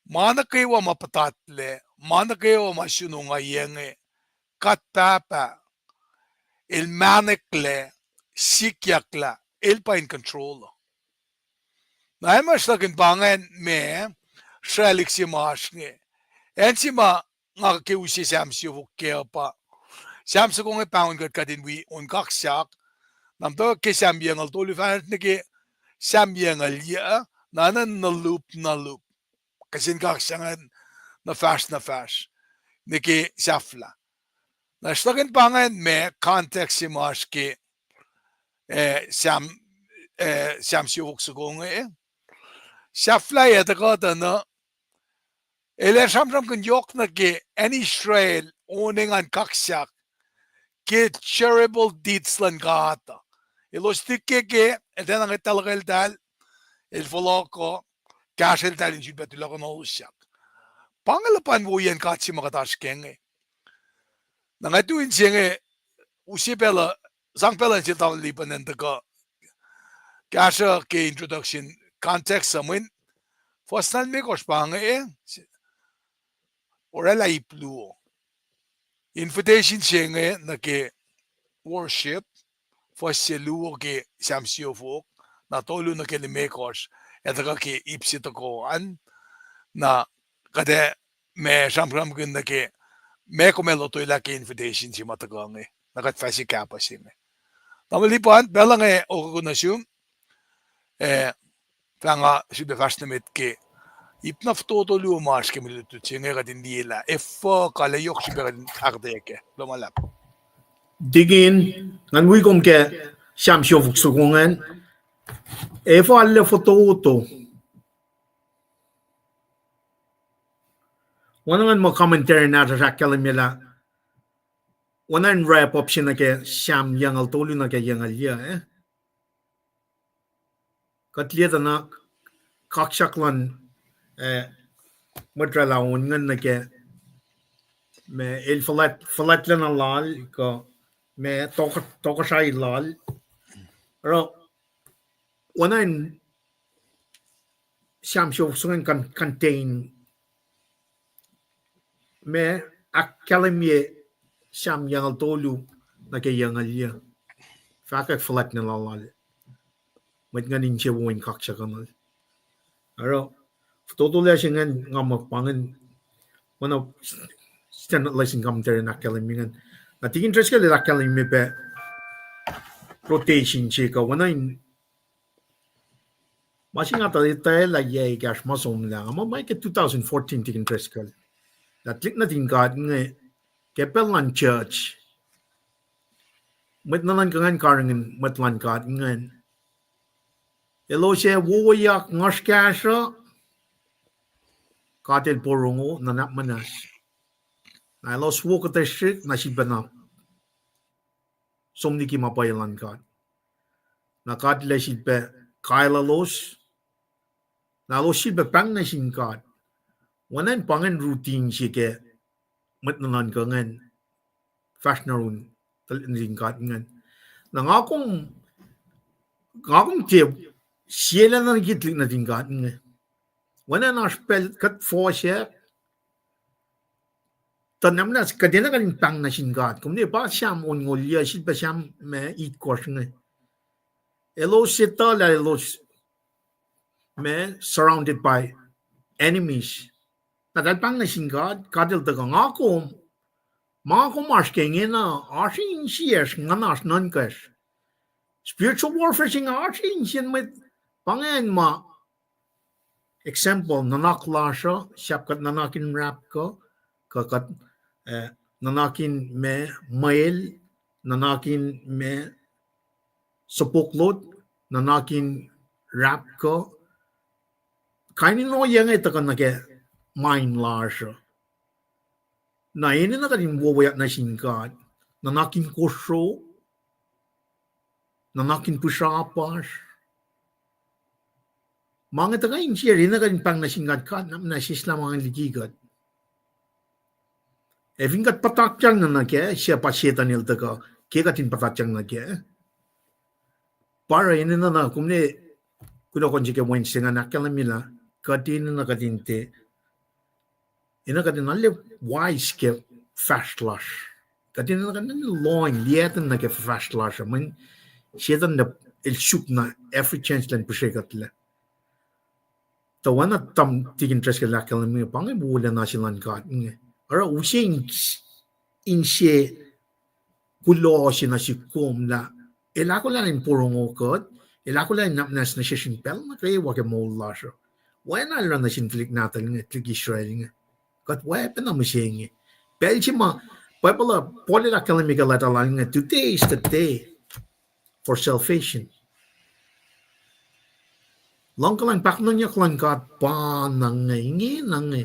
Mana kayo mapatatle, mana kayo masununga yenge, katapa, el manekle, sikyakla, el pa in control. Na mas takin pangan me, shalik si masnge. En si ma nga kiusi samsi vukea pa. Samsi kong e pangan kat kadin wi on kaksak, nam to ke sambiang al tolu fan neke sambiang al ya, nanan na loop. Kasin kaksangan na fast, neke safla. Na stakin pangan me context si maske samsi vuksukong e. Safla ya takata na ele samsam kun yok na ke en Israel owning an kaksak ke charitable deeds lan kata. Ilostik ke eten ang italakal dal el foloko kasel dal in sudbetula kon olsyak. Pangalapan wo yan katsi makatas kenge. Nangatuin siyenge usipela sangpela siya tawag lipan ng taga kasa ke introduction context samin first time me kos pange orela ipluo invitation siyenge na ke worship first siya luo ke samsiyo fok na tolo na ke limekos etaga ke ipsito ko an na kade me samram kun na ke me komelo to ila ke invitation si matagange nakat fasi kapa sime tamalipan belange o ko na sum tanga sibe fastnet ke ipna ftoto lu mas ke milutu chinge gadin diela efo kala yok sibe gadin akketeyac lumalap digin ngan wi kom ke sham syo vuksukongan e fo alle foto wanangan mo commentary na sa kalimela wanan wrap up siya na ke sham yangal tolu na ke yangal ya katliya na kakshaklan madralawan ngan na ke me el falat lana lal ko me toka shay lal pero wanan sham syo vuksukongan kan contain me akalimye sham yangal tolu na ke yangal ya fakak falat na lal met nga ninche woin kaksakan aro totally siya nga magpangan wano stand lesson commentary na kalimingan nating interest ka lila kalimi pe rotation chika wana in masing ata tayo la yay gash masom lang ama may ke 2014 ting interest ka na click na ting god nga kepelan church met nalan kangan karangin matlan god nga elo siya woyak ngas kasha katil porungo nanap manas na elo swok at shik na si banap somni ki mapayalan kad na kadle si pe kaila los na lo si pe pang na sin kad wanan pangan routine si ke mat nalan kangan fashionarun talin kad ngan na ngakong tip siya na gitlik na din kad nga wanan na spell kat for siya tanamnas kadena kan pang na sin god kumne ba siam on ngolya si ba siam me eat course nga elo sita la elo me surrounded by enemies tagal pang na sin god kadel ta ngako mas kenge na asin sies nganas nankas spiritual warfare sing asin sin met pangen ma example nanaklasha siapkat nanakin rap ko kakat nanakin me mail nanakin me supuklot nanakin rap ko kainin no yang ito ka nake mind lasha na ini na kanin buwayat na singkad nanakin kosro nanakin pusapas mga tagayin siya rin na kanin pang na singkad ka na sisla mga likiyac Evin kat patakyang na nake, siya pa siyeta nilta ka, kaya katin patakyang nake. Para ini na kumne, Kulo konji ke wen singa nakalamila kadin na kadinte ina kadin alle wise ke fastlash kadin na kadin loin lieten na ke fastlash men shedan de el shupna every chance len pushegatla tawana tam tigin tres ke nakalamila pangai bula national god nge ara using in she kulo sina sikom la elakola in porongo god elakola in napnas na session pel na kaya wake molasho when I learn na sinflik natal nga tlik Israel nga kat weapon na masing Belgium Bible polila kalamiga latalang nga today is the day for salvation long kalang paknon niya kalang kat pa nang inge nang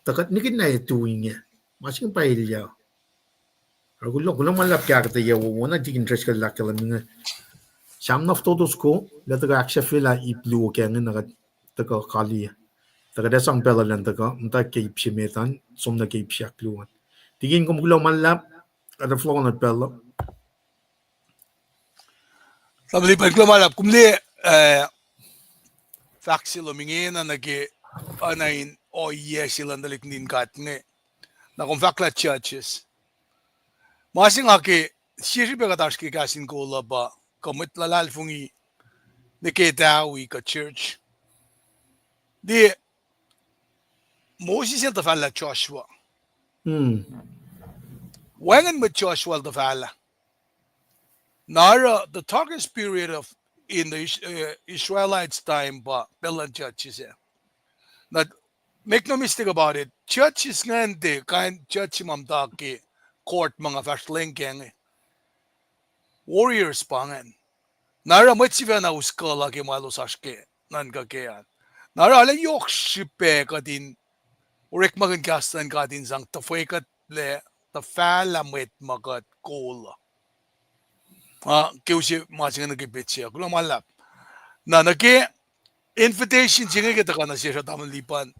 takat nikin na ito nga masing pa ilya Kulo malap kya kakketeyac wona dik interest ka lakalam Sam of todos ko lataga aksha fila iplu kya nga taka kali taka desang pela lan taka mta keep simetan som na keep siya kluan tigin ko kulo malap ada flow na pela Samlipan klumalap kumli faxil umingin na nagi anain o yes sila dalik nin kat nge na kung fakla churches masing aki siri begatash ki KahsInKol ba kamit lalal fungi niketawi ka church di Moses yung tafala Joshua wengen mit Joshua tafala nara the target period of in the Israelites time ba belan churches na make no mistake about it churches ngante kain church mamta ki court mga fastlengkeng warriors pangan nara motsiva na uskala ki malos aske nan kakean nara ala yok shipe kadin urek magan kastan kadin sang tafwekat le tafala mwet magat kola kiusi masing nagibitsi kulo malap na nagi invitation jinge kita kana siya tamang lipan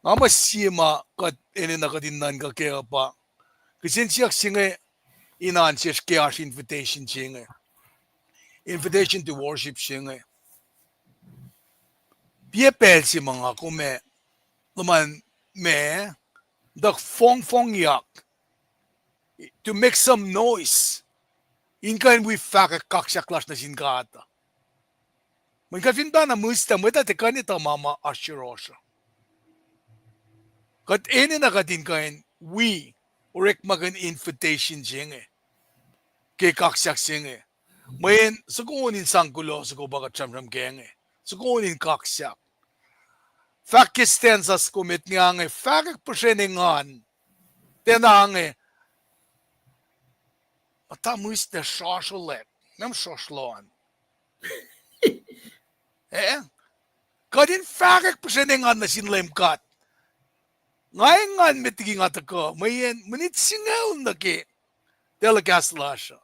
nga masima kat ene nakadinan ka kaya pa kasi siya singe inan siya kaya invitation jinge invitation to worship singe pacl si mga kume naman me the fong yak to make some noise inkan we faka kaksak na singata man kafinda na musta mweta te kanita mama ashirosha kat ene na katin kain we urek magan invitation jinge ke kaksak singe mayen sukunin sangkulo suko baga chamram genge sukunin kaksak fakisten sa skumit ngange fakak pusheningan tenange atamuis de shosholet nam shoshloan kadin fakak pusheningan na sinlemkat ngayon mitiging atako mayen munit singaw na ke telegaslasha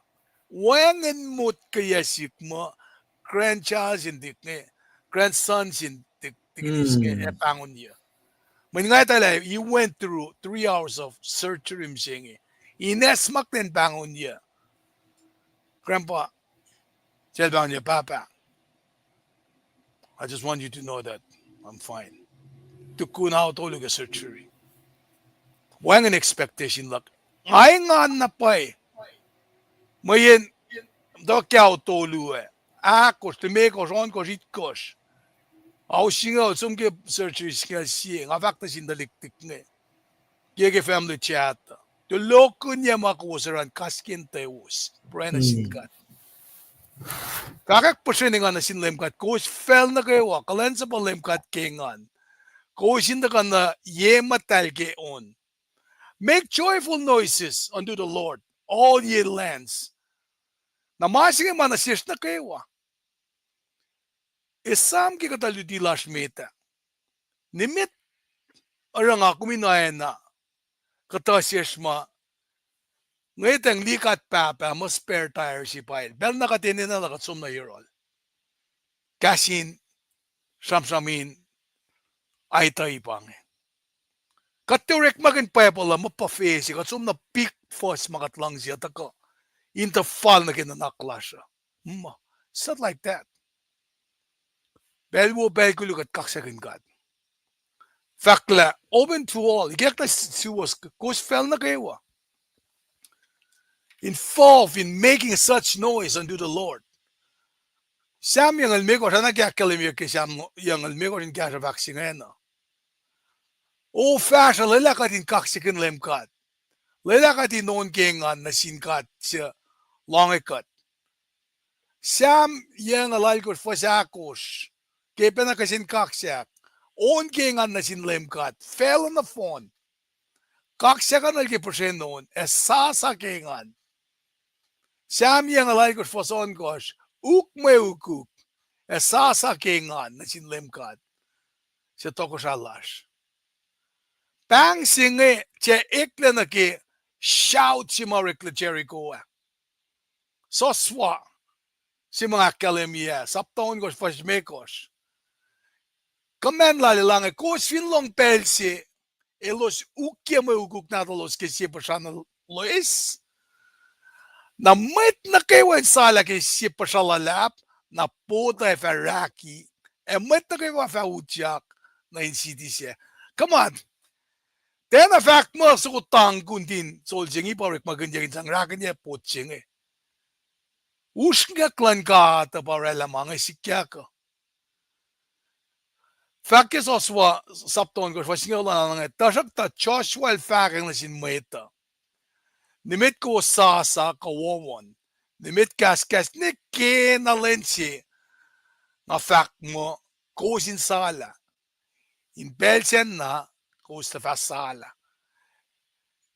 wangen mut kaya sikmo grandchild sindik ne grandson sindik tigniske epangon niya man nga tala you went through 3 hours of surgery msingi inesmak den pangon niya grandpa tell bangon niya papa I just want you to know that I'm fine tuku na ako tulog surgery wangen expectation lak ngayon nga na pa mayen do kya tolu akos te me ko ron ko rit kos au singa sum ke surgery skill si nga fakta sin daliktik nge ye family chat to lokun ya makusaran kaskin teus prena sinkat kakak pushing na sinlemkat ko fell na kayo kalensap lemkat kengan ko sinda kana ye matalge on make joyful noises unto the Lord all ye lands na masing manasish na kayo isam ki kataluti lashmeta nimit arang akuminayan na katasish ma ngayon likat papa mo spare tire si pacl bel nakatinin na nakatsum na hirol kasin samsamin ay tayo pang katurek magin payapala mo pa-face katsum na peak force makatlang siya tako into fall na kinanakla siya it's not like that pelwo pelkulukat kaksakin God. Fakla, open to all. Likiyac na siwas kosfel na kewa. Involved in making such noise unto the Lord. Sam yang almego sana kya kalimya ke sam yang almego in kya vaccine. O fasha lelakat in kaksakin lemkat. Lelakat in non kengan na sinkat siya longekat. Sam yang alalkot fasakos. Kepa na kasin kaksak. On kengan na sin lemkat. Fell on the phone. Kaksakan alki persen noon. Sasa kengan. Sam yang alalkot fason kos. Uk me ukuk. Sasa kengan na sin lemkat. Siya toko salas. Paing singe che ekle na ke shout si marikle Jericho. Soswa si mga kalemia saptaon kos fasmekos. Kamen lalilang kos finlong pelsi elos ukya mo ukuk natalos ke si pasana lois. Na met na kewan sala ke si pasalalap na puta e faraki. Met na kewan fa Utyak na insiti siya. Come on. Tena fact mo sa kutang kundin soljengi parek maganjagin sang rakan niya potsing eh. Ushka klan ka ta parela mga sikiyac. Fact is oswa sapton ko fasingol na nga tasak ta Joshua el faking na sin meta. Nimit ko sasa kawawon. Nimit kaskas ni kinalensi nga fact mo ko sin sala. In belsen na kosta fasala.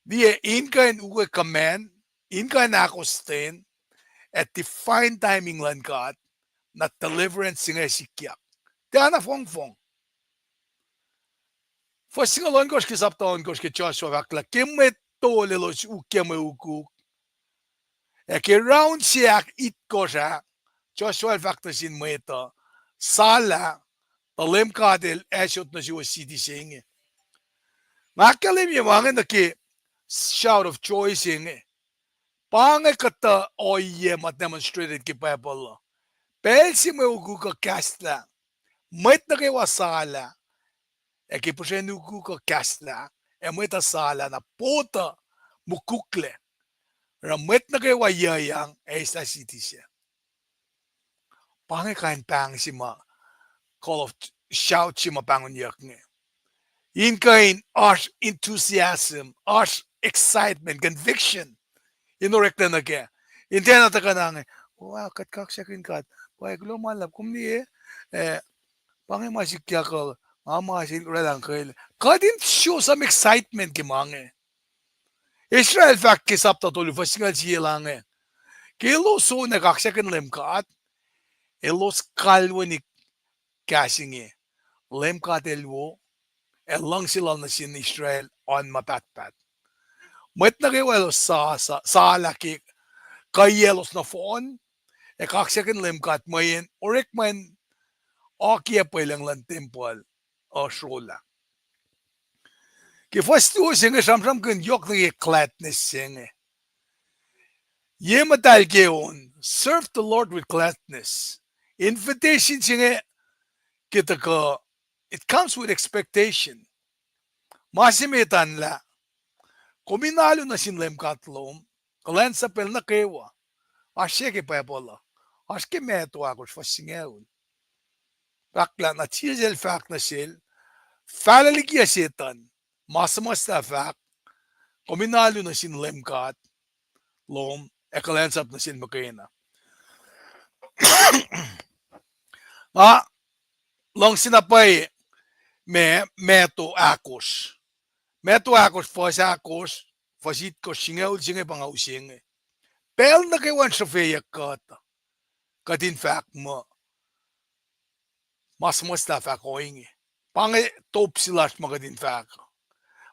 Die inge en uge command, inge en akosten, at define timing lan God, na deliverance singa sikiyac. Tiana fong fong. Fasingalon kos ke saptaon kos ke Joshua vakla, kimet tole los ukya me ukuk. E ke round siak it kosa, Joshua vakta sin meta, sala, talem kadel esot na siwa siti singe. Makalim yung mga na ki shout of joy singe. Pange kata oye mat demonstrated ki pacl. Pelsi me ugu ka kasla. Met na kay wasala. E ki persen ugu ka kasla. E met asala na puta mukukle. Ra met na kay wayayang e sa city siya. Pange kain pang si ma call of shout si ma pangon yak nge. In kain ash enthusiasm, ash excitement, conviction. Inorek na nagya. Hindi na taka na nga. Wow, kaksakin kat. Why, Kulo malap. Kung niye, pangay masikya ka. Masin lang kail. Kadin show some excitement ki mange. Israel fact kisap tatulu. Fasingal siya lang eh. Kilo so na kaksakin lemkat. Elos kalwa ni kasing eh. Lemkat elwo. Elang sila na sin Israel on mapatpat. Met na kayo sa laki kayelos na phone, e kaksakin lemkat mayin, orek man, akia pa ilang lang temple, o shrola. Kifas tu singe samsam kun yok na gladness singe. Ye matal geon, serve the Lord with gladness. Invitation singe, kita ka, it comes with expectation. Masimitan la. Kuminalo na sin lemkat lom, kalkal pel na kewa. Asya ke pacl. Aske meto akos fasingaun. Bakla na tizel fak na sil, falalikia setan, masamas na fak, kuminalo na sin lemkat lom, kalkal na sin makena. Long sinapay meto akos. Meto akos fasakos, fasit ko singaw singe pangaw singe. Pel na kaywan sa feyak kata. Kadin fak mo. Mas na fak o inge. Pange top silas makadin fak.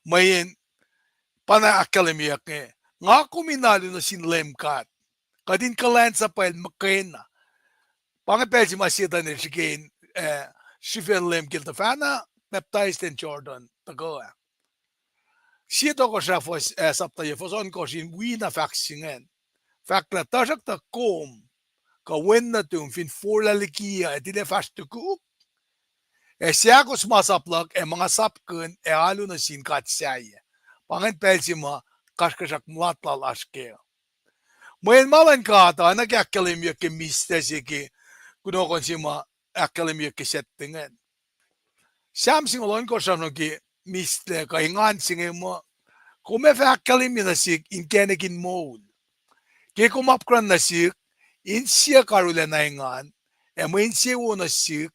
Mayin, pana akalemiyak nge. Nga kuminalo na sin lemkat. Kadin kalkal pel makena. Pange pel si masita na sikin, sifen lemkil ta fana, baptized in Jordan. Tagoa. Sito ko siya saptaye, fason ko sin wina faksingen. Fakla tasak ta kom, ka wen na tum fin forla likiya, et ile fast tuku, siya ko sumasaplak, mga sapkun, alo na sin katsaya. Pangin pelsima, kaskasak mulatlal aske. Moyen malan kata, nagakalim yung kimiste siki, kunokon sima, akalim yung kisettingan. Siyam singolon ko siya nagi, miste, kahingan singin mo, kumefa akalim yung nasik, inkenegin mode. Kaya kumapkran nasik, insiya karula na ingan, mo insiya wo nasik,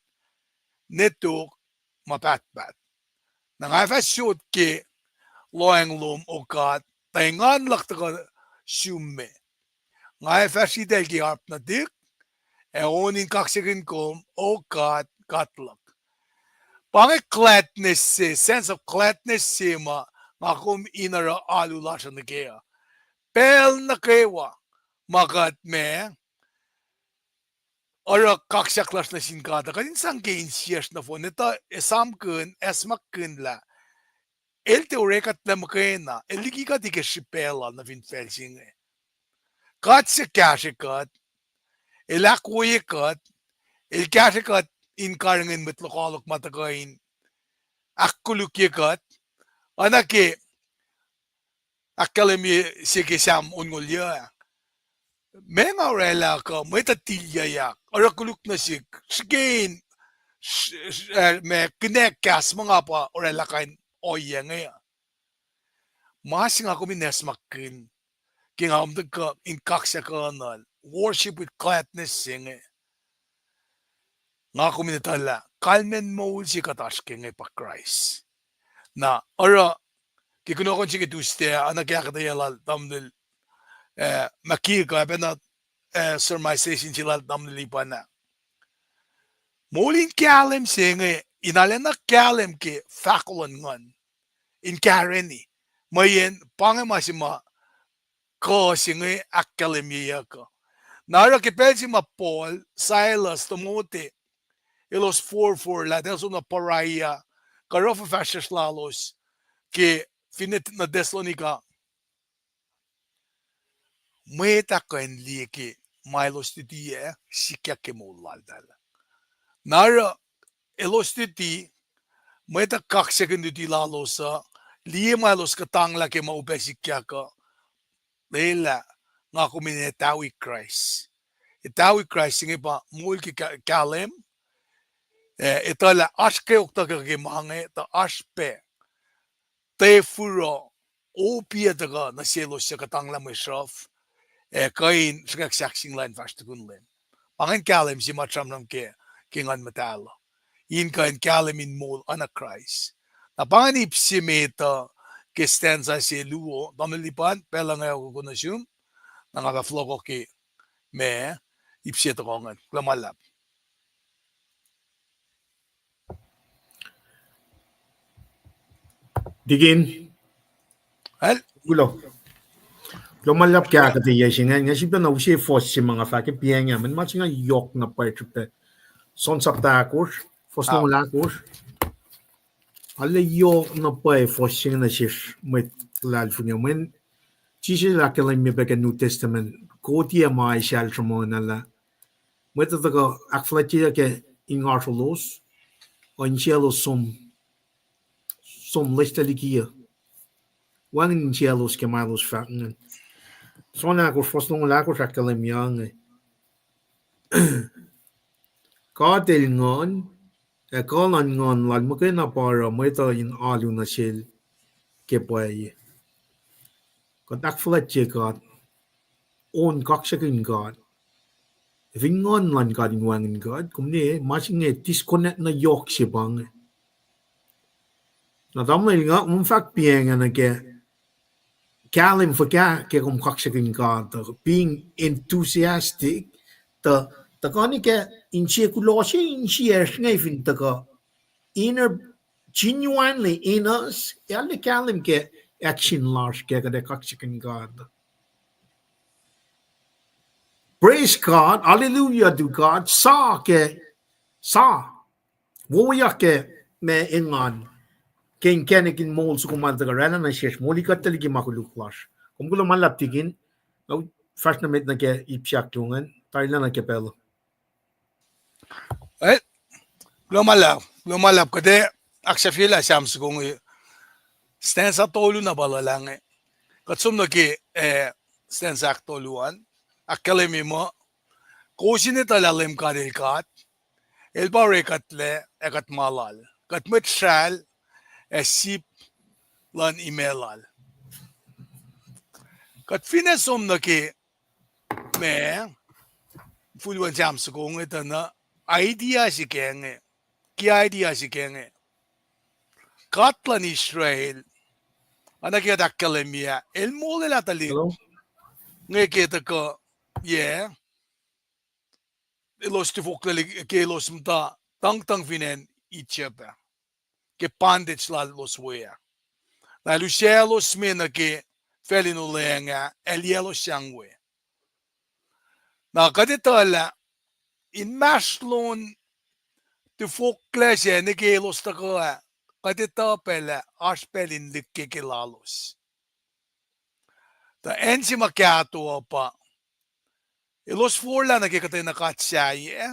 netok, mapatpat. Nangafasyoot ki, loeng lum o kat, taingan lakta sume. Ngay fasidel ki harp na dik, onin KahsInKol o kat katlak. Pange gladness sense of gladness sima, nga kum inara alula sa nagea. Pel nukewa, magat me, ora kaksaklas na sinkada, kanin sangke insiyas na po, nita esamkun, esmakun la, el teorekat na makena, el likiyac di kesipela na vinfelsing. Kaksakat, el akketeyac, el kaksakat inkarangin mitlokalok matakain, akkulukyakat, anake, akkalemi sige sam ungulya. Menga rela ka, may tatilyayak, orakuluk na sig, sigain, me kinekas mga pa, orela kain oya ngaya. Masing ako minesmakin, kingamdag ka in kaksakanan, worship with gladness singe. Nga ako minatala, kalmen mo si kataske ngay pa Christ. Na, ora, kikunokon sige tuste, anak akketeyac tamdil, makika, penat, surmisation sila tamdil ipa na. Molin kalem singe, inalena kalem ki fakulan ngan, in kareni, mayen, pangemasima, ko singe akkalemiya ka. Nara kipelsi ma Paul, Silas, Timothy, ilos 4-4 la, dahil na paraya, karofa fasces lalos, que finit na Thessalonica, mwet ka enli ki, mailos titi sikiyac ke mulaldal. Nara, ilos titi, mwet kaksakin titi lalos, liye mailos katangla ke maupesikiyac ka, lela, nga kumine tawi Christ. Itawi Christ, sige pa, mul ki kalem, itala aske ukta ke mange, ta aspe, te furo, opia taga na selos sa katangla mo isrof, kain sa kaksaksing lan fastakunlen. Pangin kalem si matram nam ke, kingan matalo. Yin kain kalem in mul ana Christ. Na pangin ipsimeta, ke stanza si luo, damalipan, pela nga ako kunasyon, nangakafloko ki, me, ipsita ko nga, klamalap. Digin, Hal? Kulo. Lumalap kaya kakketeyac singa, nga siya na usi fos si mga fake pienya, man mas nga yok na parchupe. Son sapta akos, fos nung lakos. Alla yok na pa fos singa na siya, may lalfunya. Men, siya lakilay mi beka New Testament, koti ama isyal sa mga nala. May tataga, akflatiya ke ingarsolos, o insyalo som lista likiyac. Wang insyalo ke malos fakngan. Såna akos fos nung lakos akilay miyang. Katil ngon, kalan ngon lag makina para mita in alu na sil kepaye. Kat akflatiya kat, on kaksakin kat. Vingon lan kat inwangin kat, kumni masing disconnect na yok si bang. Na tamil nga, umfak pienga na ke, kalim for ke kum kaksakin kat, being enthusiastic, ta kani ke inche kuloshe inche snefin ta ka inner genuinely in us, yalle kalim ke action large ke kada kaksakin kat. Praise God, hallelujah to God, sa, woya ke me ingan, ken kenikin mol su kumanta ka rana na shesh, moli ka taligi makuluklas. Kung gulo man laptigin, first na met na ke ipsyak tungan, tayo na ke pelo. Well, lumalaw. lumalap kade aksafila sams kung stanza tolu na balalang katsum na ki stanza toluan akkalemi mo kusini talalim kadilkat el bare katle ekat malal katmet shal sip lan imelal kat finesom na ki me fulwan sams kung ito na idea si kenge ki idea si kenge katlan Israel anakia dakkalemia el mole la tali Hello? ngeketa ko ye los tifokleli ke los mta tang vinen ichepa ke pandits la los wea la lucelos mena ke felino lenga el yelo sangwe na kadetala in maslon tifokle se ne ke los tako kadeta pele aspelin likke ke lalos ta enzima kato pa los forla na ke katay nakatsaye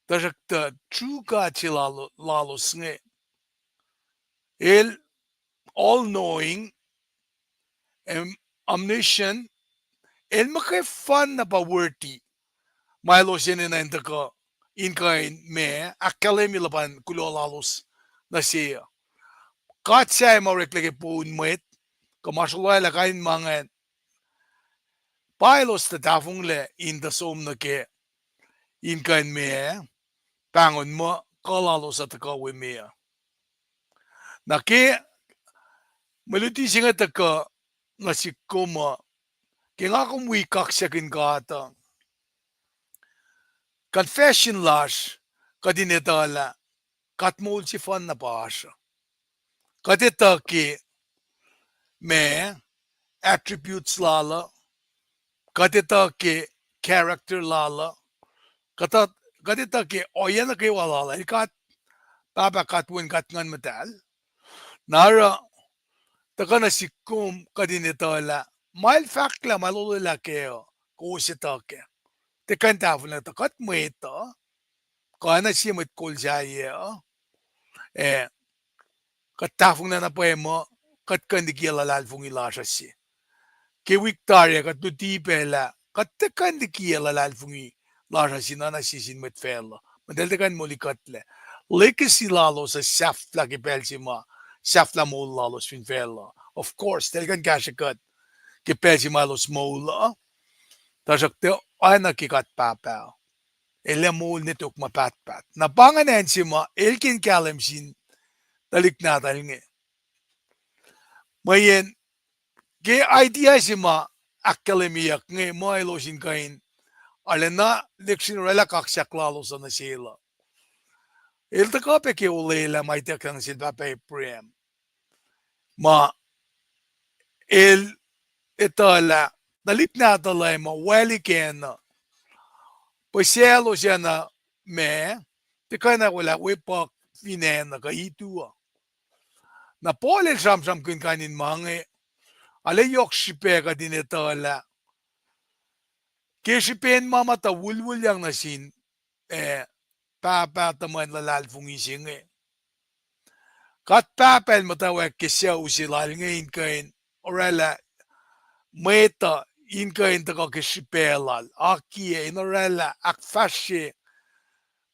Taşak da truka lalos nge el all-knowing omniscient el makefan na paworti Milo sininayin ko inkain me akkalemi laban Kulo lalos na siya katsay mareklege po mwet kamashalay la kain mga pilos na tafong le in the som na ke inkain me pangon mo kalalos at kawe me na ke maluti singa taka nga si kuma kaya kung may kaksakin ka ata confession lash kadinetala katmol si fan na paasya kadita ki me attributes lala kadita ki character lala kadita ki oana kay walala ikat papa katwin katngan matal nara taka na si kum kadinetala mal fact la malulila kayo kusita ke tekan tafel na takat mo ito kana siya mat kol siya katafong na po mo kat kandikiya lalfong ilasya siya ke Victoria kat nuti pela kat kandikiya lalfong ilasya siya na sisin mat fela madaldakan mo likatle legacy lalo sa safla kipel si ma safla mo lalo sin fela of course dalgan kasyakat kipel si malos mo la tasak te ana kikat papa ele mol nitok mapatpat na panganen si ma elkin kalem sin talik na nge mayen ke idea si ma akkalemiyak nge mo ilo sin kain alena leksyon rela kaksak lalo sa nasila el takape ke ulela may tekang sin pape prem ma el etala dalit na talay ma wali kena Paselo siya na me, tika na wala wipak finena ka itua. Na pole samsam kun kanin mange, ale yok shipe ka dinetala. Ke shipen mama ta wulwul yang nasin, papa taman lalal fungising Kat papel mutawek kisya usilal ngayon kain, orala, meta, inkain taka kishipelal, akie, inorala, akfashe,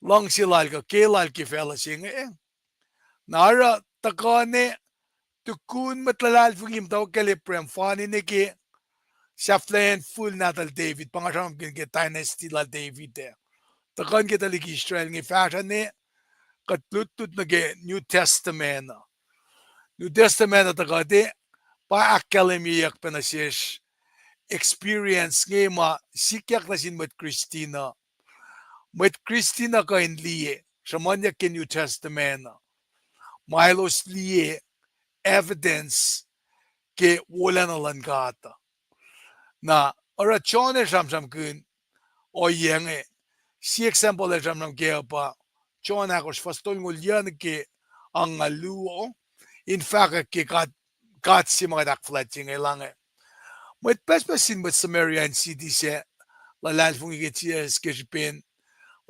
lang silal ka kelal ki fela singe nara takane tukun matlalal fugim taw kaliprem fani ne ki saflen full natal David pangasam ke dynasty la David takan kita liki Israel ngi fashion ne katlutut na ke New Testament takade pa akademiyak panasish experience ngi ma sikyak na sin mat Christina ka inlie Shamanya ke New Testament Milos liye evidence ke wala na langkata na orachone samsam kun o yenge si example samsam ke pa chona kos fastol ngol yan ke ang luo in fact ke kat si mga dakflating elange met pespesin met Samarian city se la lalfung igetias ke jipin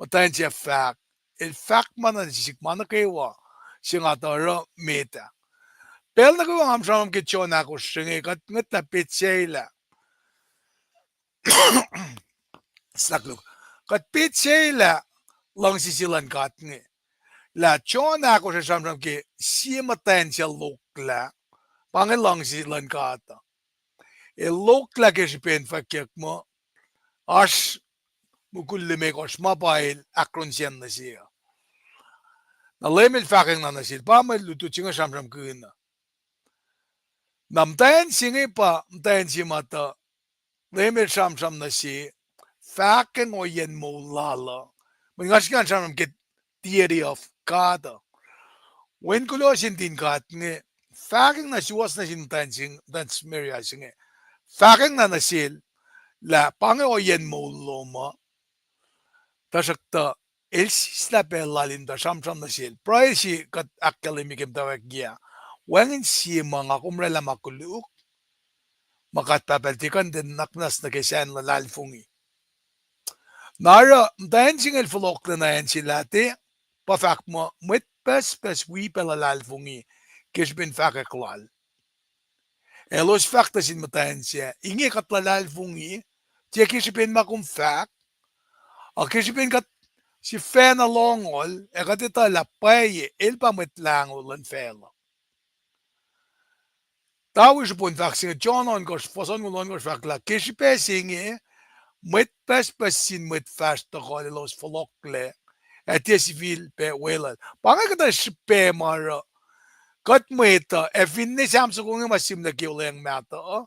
Otan siya fact el fact man sisik man kewa singa tara meta pel na ko am sham ke chona ko shinge kat ngata petsela saklo kat petsela lang sisilan kat nge la chona ko sham ke siematan sia lokla pangelang sisilan kata e lokla ke sipen fakyak mo ash mukulle me ko smapail akronsian na siya na lemel faking na nasil pa may luto chinga sham kuna namtayan singe pa mtayan si mata lemel sham na si faking o yen mo lala mangaskan sham get theory of kada when Kulo sintin kat nge faking na siwas na sintan sing that's Maria singe faking na nasil la pange o yen mo loma tasakta elsis la pelalin da sham nasil praisi kat akademikim tawag gya wangin si mga kumrela makuluk makatpapaltikan din naknas na kesan la lalfungi nara mtayan singel fulok na yan silati pafak mo mwet pes wi pelalalfungi kisbin fakaklal elos fakta sin mtayan siya inge katlalalfungi tiya kisbin makum fak a kisbin kat si fena longol e katita lapay el pametlangol lan fela Tawish pun vaksin John on gosh foson on gosh vakla kishipe singe mwet pes sin mwet fast to los folokle etia civil pe wela panga kata shipe mara kat mweta e finne samso kung masim na kioleng mata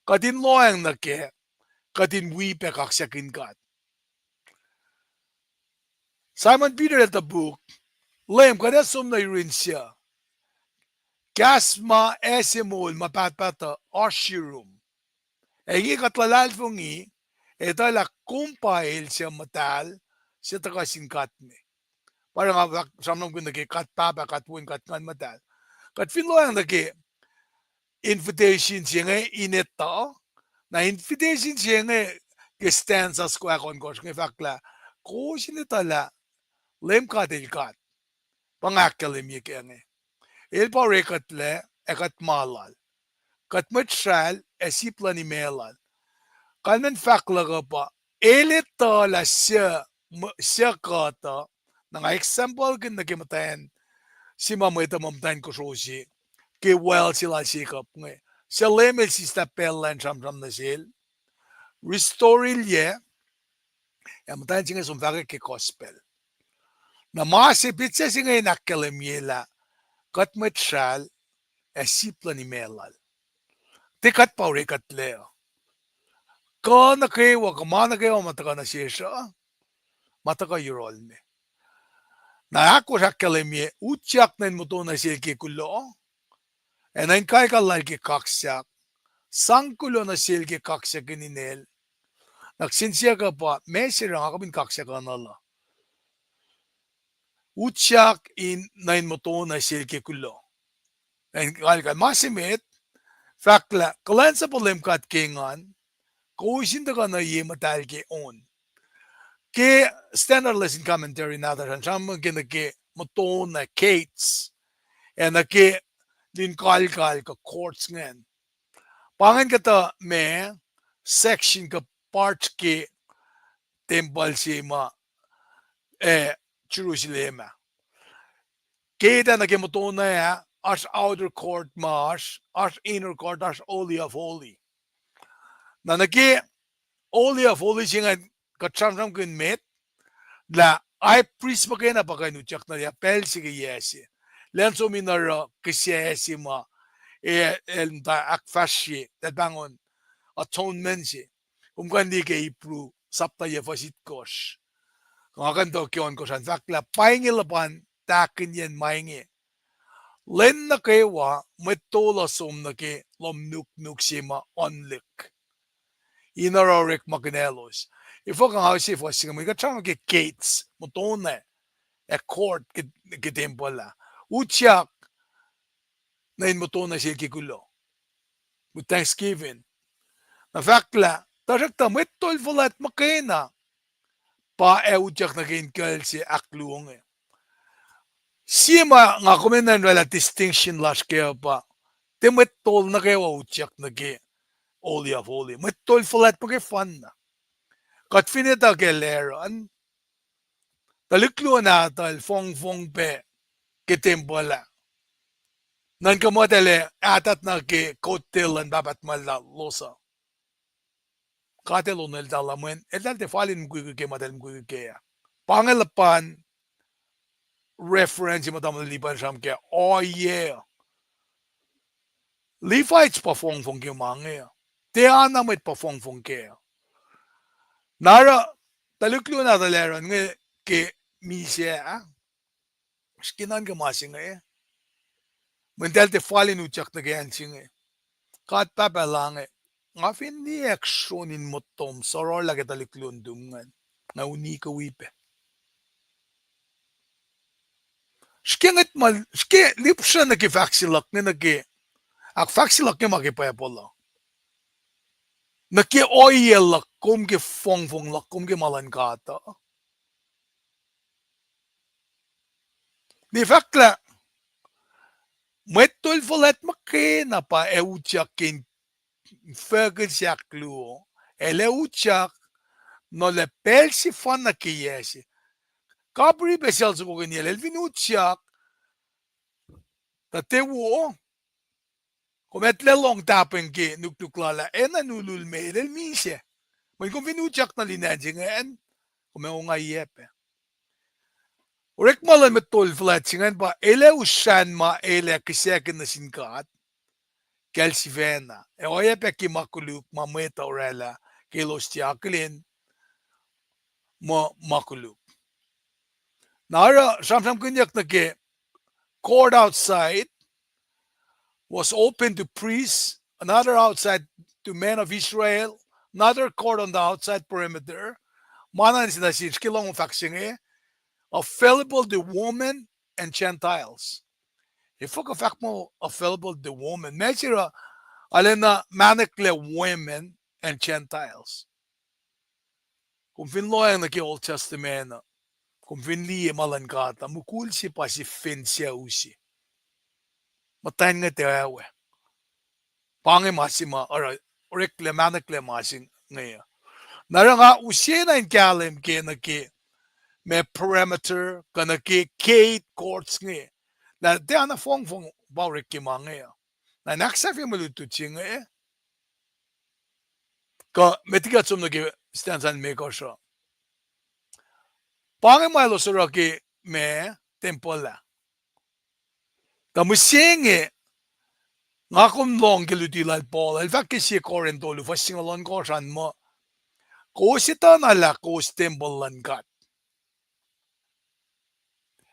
katin loeng na ke katin wi pe kaksakin kat Simon Peter at the book lem kada sum na rin siya kasma esimul mapatpata oshirum Egi katlalal fungi, ito la kumpail siya matal, siya takasingkat me. Parang samnong ko nagi kat papa, kat puin, kat kan matal. Kat finlo ang nagi invitation siya nga ineta, na invitation siya nga gestan sa square konkos, nga fakla, ko sinitala, lem kat ilkat, pangakalim yik nga. Ilpa rekat le, ekat malal. Kat matshal, esipla ni melal. Kalmen faklaga pa elita la siya kata nga example kin nakimatayan si mamita mamtayan ko sosi ki well sila sikap nga siya lemel si stapelan sam na sil restore ilye mamtayan singa sumfaka ki gospel na masipit siya singa inakalimyela kat matshal esipla ni melal tikat pa rekat leo ka nakewa ka manakewa mataka na siya mataka yurol me. Na ako sa kalimye, Utyak na mutunoa silki Kulo, e na kalkal kaksak, Kulo na silki kaksakin Inel, nagsinsya ka pa, may sirang ako bin kaksakan nala. Utyak na mutunoa silki Kulo. Na kalkal, masimit, fakla, kalkal po lemkat kingan, kuisinda ka na matal ki on. Ke standard lesson commentary natin, sama kinaki mutunoa Kates, e na ke din kalkal ka courts ngayon. Pangan kata me section ka part ke temple si ma Jerusalem. Kita na kemuto na ya as outer court mas as inner court as holy of holy. Na naki holy of holy singa katsamsam kun met la ay priest pa kayo na pa kayo Utyak na ya pel sige yesi. Lenso minara kasi ma el akfashi bangon atonement si kung di kay ipru sapta ya fasit kosh kung akan to kyon ko san fakla Paing ilapan takin yan maingi len na kaywa metola som na ke lom nuk sima onlik inarorek makinelos ifo kang hausi fo singa mo ikachama ke gates motone e court ke tempola Utyak na in motona siya ki Kulo with Thanksgiving na fakla tarakta metol volat makena pa Utyak na KahsInKol si akluong Sima nga kumenan wala distinction lash kaya pa. Te metol na kaya utyak na ke oli of oli. Metol falat pa kaya fun na. Kat finita ke leron. Taliklo na tal fong pe ke tempola. Nan kamotele atat na ke kotelan babat mala losa. Katelo nel dalamen. Edal te falin mkuyu ke madal mkuyu ke ya. Pangalapan reference mo tamang liban siyam ke. Oh yeah. Levites pa fong ke mange. Te ana met pa fong ke. Nara taluklo na taleron nge ke misya skinan ka masing eh. Mental te falin utyak na kayan sing eh. Kat papalang eh. Nga fin ni aksyonin mo tom soror lagi taliklon dungan. Na unika wipe. Skingit mal, lipsa na ki faksilak na naki. Ak faksilak na makipayapola. Naki oil lak kum ki fong lak kum ki malan kata. Di fakla, metol folet makina pa utyakin fagsiak luo. Ele utyak no le pelsi fan na kiyesi. Kabri besel sa kukini ele vinutyak ta te wo kumet le long tapen ki nuktuklala ena nulul me ele misye. May kung vinutyak na linadjing en kumeunga yepe. Urek malan metol folet singan pa ele usan ma ele kisekin na sinkat. Kelsivena. E oyepe ki makuluk ma meta orela kilos tiaklin ma makuluk. Nara samsam kunyak na ke court outside was open to priests, another outside to men of Israel, another court on the outside perimeter. Manan sinasin skilong faxing available to women and Gentiles. If you fact mo available to women, measure alena manekle women and Gentiles. Kung finloyan na ki Old Testament, kung finli malan kata, mukul si pa si fin siya usi. Matayin nga tewe. Pangi masima, rekle manekle masing ngayon. Nara nga usiya na in kalim ke na ki may perimeter, ka na ki gate courts ngayon. Na di ana fong bawrik ki mga ngayon. Na naksafi malutut siya ngayon. Ka metigat sum na ki stansan me ko siya. Pangi malo sura ki me tempola. Kamusingi nga kung long kilutila Paul, el fakki si Korintolu, fasing alon ko saan mo, kusita nala kus temple lankat.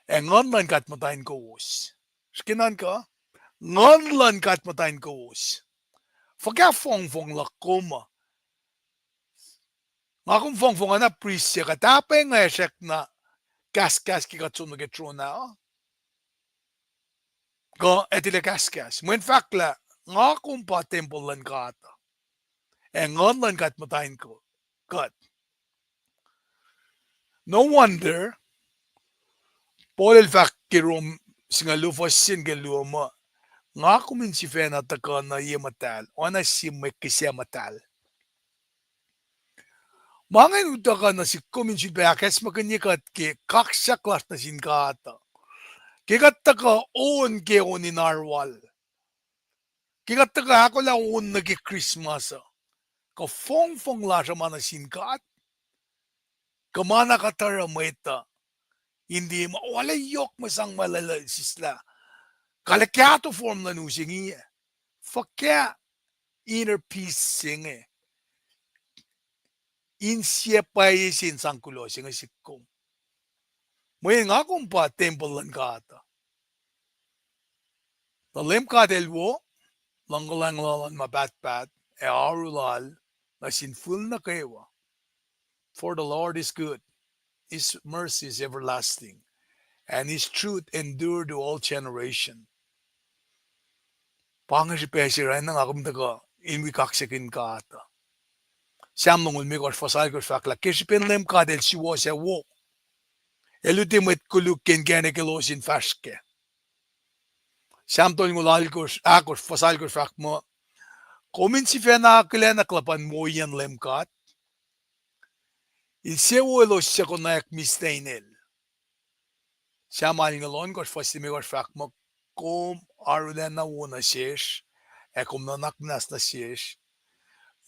E ngon lankat matayin ko us. Skinan ka? Ngon lankat matayin ko us. Faka fong lakuma. Nga kung fong na priest siya katapay nga esek na kas ki katsuno getro na. Ko etile kas. Mwen fakla, nga kung pa temple lankat. E ngon lankat matayin ko. God. No wonder, Paul el fakirum singa lufasin ke luoma, nga kumin si fena taka na matal, ona si mekisya matal. Mga utaka na si kumin si bakes makanyikat ke kaksak las na sinkata. Kikat taka on ke oninarwal. Kikat taka ako la on nagi Christmas. Ka fong la siya mana sinkat. Kamana katara meta. Hindi wala yok masang malala sisla. Kalakyato form na nusingi. Fakya inner peace singe. Insye paye sin sang Kulo singa sikong. May nga kung pa temple lang kata. Talim ka delwo, langgalang lalan mabat-bat, e arulal, na sinful na kewa. For the Lord is good. His mercy is everlasting, and His truth endure to all generation. Pangasipe시라는 아금다가 인위 kaksakin kata. Siam nungul mi kos fasal kos fakla. Kisipin lem ka del siwo se wo. ultimate kuluk ken gene kelosin färske. Samtol ngul alkos akos fasalkos fakmo. Komin si fena klena klapan moyen lemkat. Il seulos se konak mistainel. Samal ngalon kos fasimigos fakmo kom arulena wona shesh. Ekom nanak nas na shesh.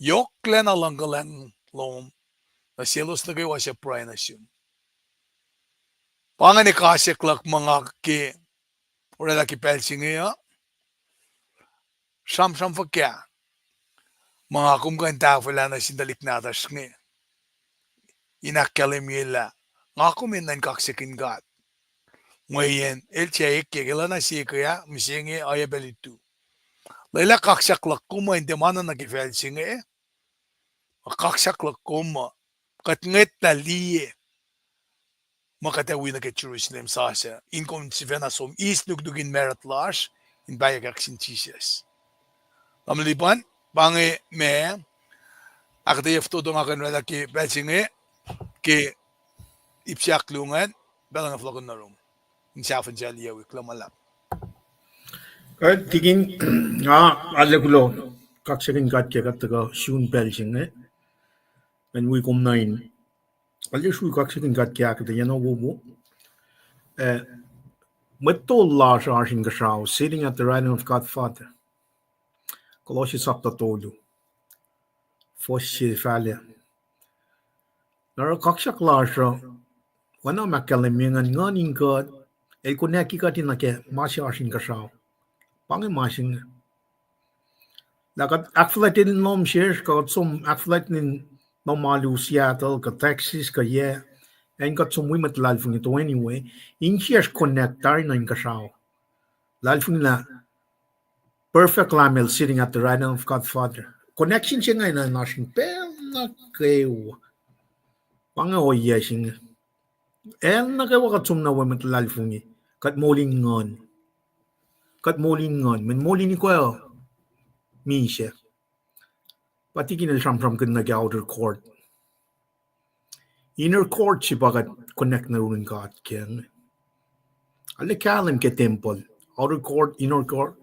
Yok klena langalang lom. Na selos na kayo siya pray na siya. Pangani kasaklak mga ki orada ki pelsingiya. Sam fakya. Mga kumkanta wala na sindalik natas nga. Inakkalimila. Nga kuminan kaksakin God. Ngayon, elçayek kegela na siya kaya misingi ayabalitu. Layla kaksaklak kuma hindi mana nagifelsing kaksaklak kuma katnget na liye makatawi na kay Jerusalem sasa inkon si Venasom isnugdugin merat lash in bayagaksin Jesus. Amlipan, bangi me akketeyac todo nga kanwala ki belsinge ki ipsiak lungan belang flogon na rum. Insafen siya liyawi klamalap. tigin alle Kulo kaksakin gat ke kataga shun pelching when we come nine alle shui kaksakin gat ke akte yana wo metto large arshing gashaw sitting at the right hand of God Father. Colossians chapter 2 foshi falia. Nara kaksak large wana makalamingan nganing God el kunaki katina ke masi arshing gashaw. Pange masing lakat akflatin nom shares ka some akflatin normalu Seattle ka Texas ka and got some women lalfung ito anyway in shares connectar na in kashaw lalfung na perfect lamel sitting at the right hand of God Father connection siya ngayon na nasing pel na kayo pange o yesing el na kayo kat some na women lalfung kat molingon men molini ko mi siya pati kinil from kan nag-outer court. Inner court siya bagat connect na rin God ken. Alikalim ke temple. Outer court, inner court,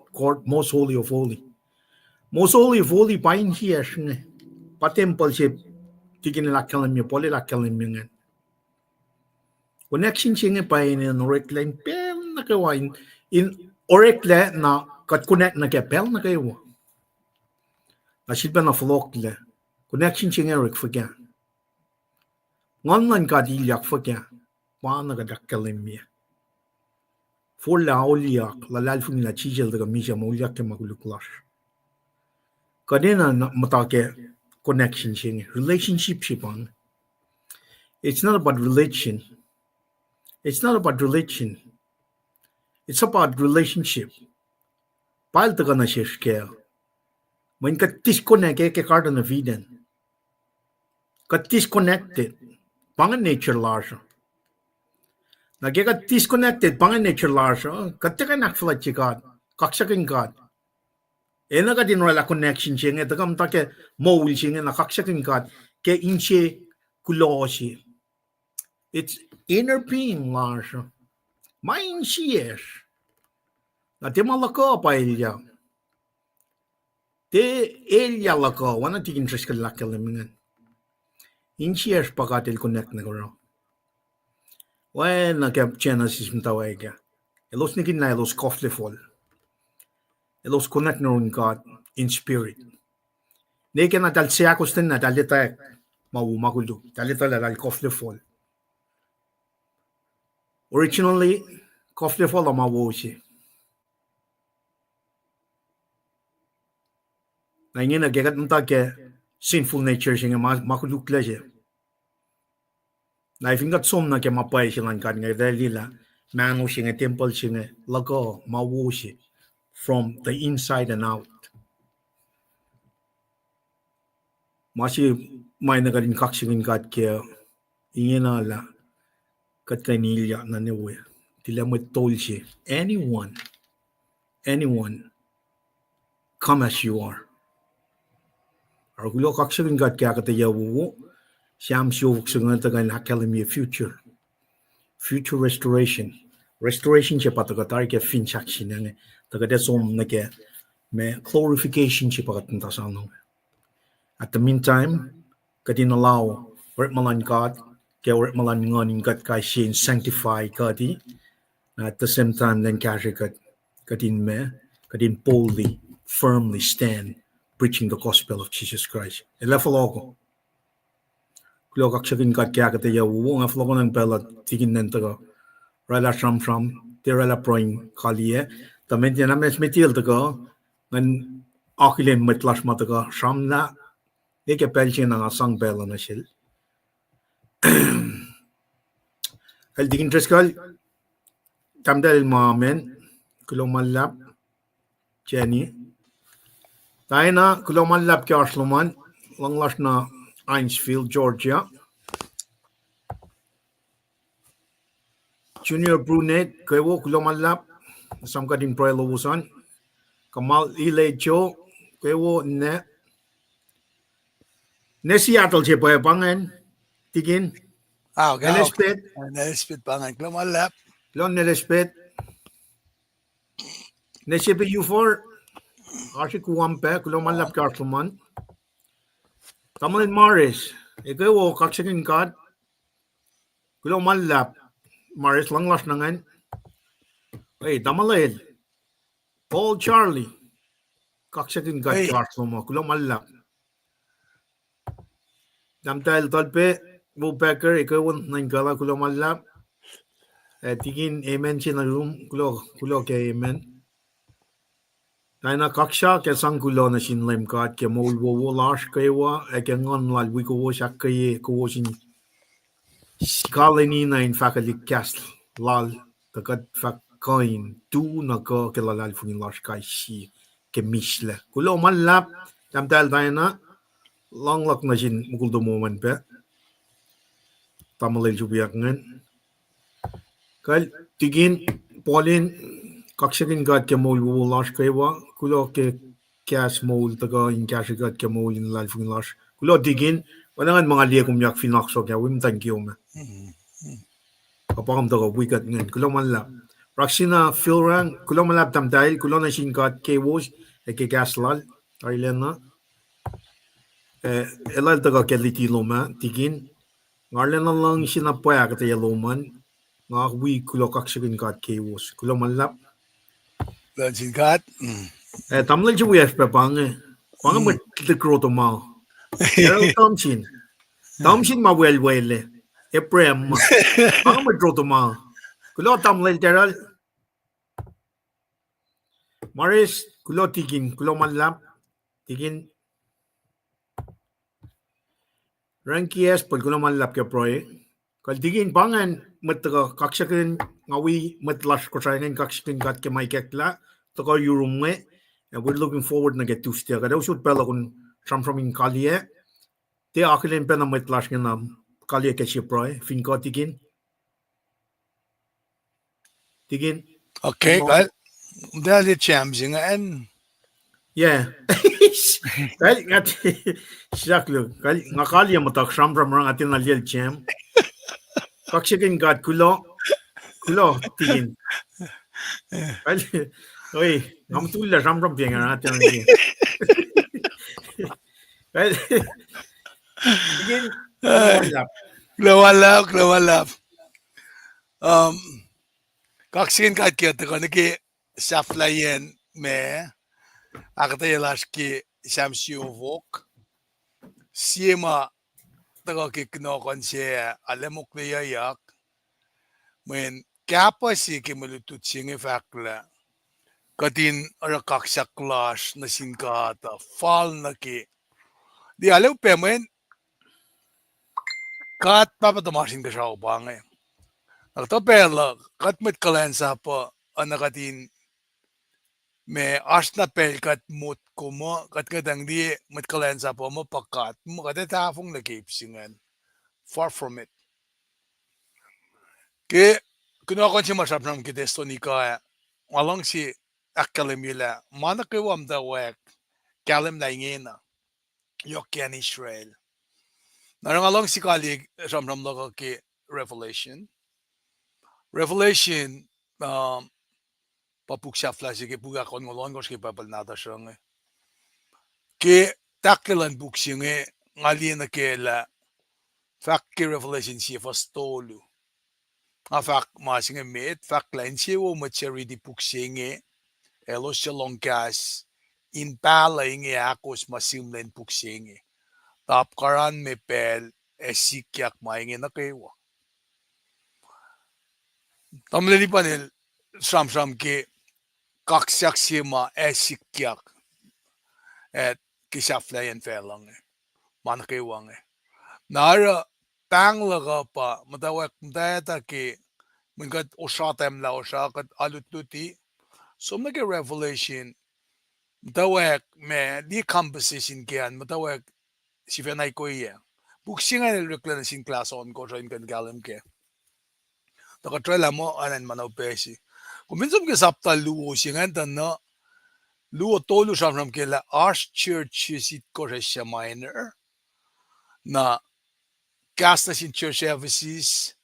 most holy of holy. Most holy of holy pain siya siya. Pa temple siya tikin lakalim niya, poli lakalim niya. Connection siya nga pain in orekla pel na kawain. In orekla na kat connect na kaya pel na kayo. Nasit ba na flock la. Connection siya nga rekfagya. Ngon ka likiyac fakya. Paano ka dakkalim niya. For la likiyac, lalalfung na chijel daga misya mauliyak ke maguluklas. Kadena matake connection siya. Relationship siya pang. It's not about religion. It's not about religion. It's about relationship. Pile taga na siya kaya. When ka disconnect ke karda na vidan. Ka disconnected. Pangan nature large. Nagika disconnected pangan nature large. Kataka nakflat si God. Kaksakin God. Ena ka din wala connection siya nga. Takam take mawil siya nga na kaksakin God. Ke inche Kulo siya. It's inner being large. Main siya. Na te malaka pa ilya. Te ilya laka. Wana tikin siya kalakalamingan. Inchi pagatil connect na garo. Well, nagka-genesis mutawaek. Elos nikin na elos koflefol. Elos connect na rin God in spirit. Neke na dal siyakos din na dalitaek. Mawumagulo. Dalita la dal koflefol. Originally, koflefol ang mawosi. Na ingin nagkakat mta ke sinful nature siya nga makulukla siya. Na ifingat som na kaya mapay siya lang kan nga dahil nila mano siya nga temple siya nga lago mawo siya from the inside and out. Masih may nagaling kaksakin kat kaya ingin na la kat kay nilya na niwe. Tila mo tol siya. Anyone, come as you are. Argulo kaksakin kat kaya kataya wuwo. Siyam siyok sa nga tagal hakalim future. future restoration che pataga tar ke fin chak sinang taga de som na ke me glorification che pagat ta sanong. At the meantime, kadin allow work malan God ke work malan ngon in God kai shin sanctify kadi. At the same time then kaje kadin boldly firmly stand preaching the gospel of Jesus Christ. Elefalogo. Kulo kaksakin God kya akketeyac wong aflogo ng bela tigin nentaga. Rala sham tirala proing kalie tamen jana mes metil taga ngan akile metlash mataga shamna eke pelchen nga sang bela na shil el digin treskal tamdal mamen kulo malap Jenny taina kulo malap ke arsloman langlash na Ainsfield Georgia Junior Brunet kewo kulo malap samkadin proy lobusan Kamal Ilejo kewo ne Seattle che boy pangen tigin Okay. nelespet Nelespet pangan klumalap. lon nelespet nesepe u4 arsi kuampe kulomalap kartluman tamalin Maris ikaw kaksakin kad kulomalap Maris langlas nangan hey tamalil Paul Charlie kaksakin kad kartluma kulomalap damtail tolpe Bo Becker ikaw nangala kulomalap tigin amen chinarum kulo ke amen Taina kaksa ke sang kulo na sinlem kat ke mol wo lash kewa ke ngon lal wi ko sak ke ko sin skaleni na in fakali cast lal takat fak coin tu na ko ke lal fun lash kai si ke misle kulo man lap tam tal taina long lak na sin mukul do moment pe tamalel jubiak ngen kal tigin polin kaksakin gat ke mol wo lash kewa kulo ke cash mole taga in cash gat ke mole in life in lash kulo digin wanangan mga liakum yak finakso kya wim thank you me kapakam taga wikat ngen kulo manlap Raksina Philrang kulo manlap tam dahil kulo na sin gat ke wos ke gas lal tarilena elal taga ke litilo ma digin ngarlena lang sinapoya kata yaloman ngak wi kulo kaksakin gat ke wos kulo manlap Lansin kat. tamlin chu yes pe pange mo the kroto ma Errol Thompson ma wele Eprem ma pange mo kroto ma kulo tamlin teral Maris kulo tigin kulo manlap tigin rankies pag kulo manlap ke proye kal tigin pangan matga kaksakin ngawi matlash ko sa ngin kaksakin gat ke mai kekla to ko yurumme and we're looking forward na get to still kada usut pela kun from in kalie te akilen pena matlash ngina kalie ke si proye fin ko tigin Okay, kal. Dali champs en. yeah kal ngat shaklo kal ngakali matak from atin aliel chem kaksakin gat kulo tigin kal oi ngam tulla ram pianga atin aliel kal tigin kulo manlap Klumalap. Kaksin kat kya taga niki saflayen me akketeyac ki shamsiovok siema taga ki knokon siya alamok likiyac men kapa si ki malutut singe fakla katin ara kaksak clash na sinkata fal na ki di alaw pe men kat papatamasin ka siya upangay Nagtapela kat met kalkal anakatin me asna pel kat mut kumo kat kadang di met kalkal mo pakat mo katatafong nakipsingan far from it ke kunakon si masap nam kitesto ni kaya walang si akalimila mana kiwam mutawaek kalim na ingena yokyan Israel narang along si kalig samram ki revelation Revelation papuksa flash ke puga kon ngolon kos ke papal nata shange ke takelan buksinge ngali na ke la fak ke revelation si fastolu a fak masinge met fak lain si wo maturity buksinge elos chalongkas in pala inge akos masimlen buksinge tap karan me pel esikyak mainge na kewa tamleni panel sham ke kaksak sima esikyak at kisaflayan felange man kewange nara Paing laga pa mutawaek mutayata ke mingat osatem la osakat alutluti so make a revelation mutawaek me di composition kian mutawaek si venay ko iya buksingan el reklan sin class on ko join kan galam ke nakatrela mo anan manaw pesi kuminsom ke sapta luo singan tan na luo tolu shamram ke la arch church sit ko minor na Castas in church Ephesus,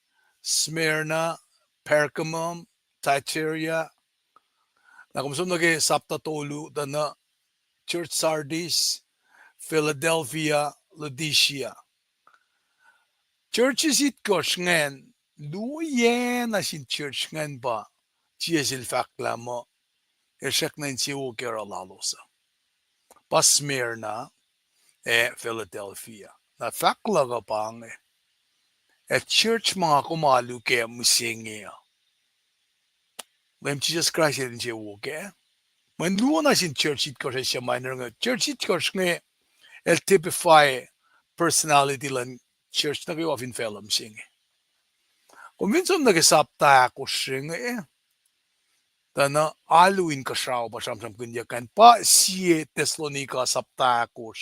Smyrna, Pergamum, Thyatira, na kung saan naging Saptatolu, na Church Sardis, Philadelphia, Laodicea. Churches it kosh ngayon, luyen na sin church ngayon ba, chiyasil fakla mo, ersyak na yung siwo kera lalosa. Pa Smyrna, Philadelphia. Na fakla ka pa nga, church mga kumalu kaya musingi. Lem Jesus Christ in je woke. Men luona sin church it kosh siya minor nga. Church it kosh nga el typify personality lan church na kayo ofin felam sing. Kung minsan nagasapta ako sing tana aluin ka siya ba samsam kunya kan pa siye Thessalonica sapta ako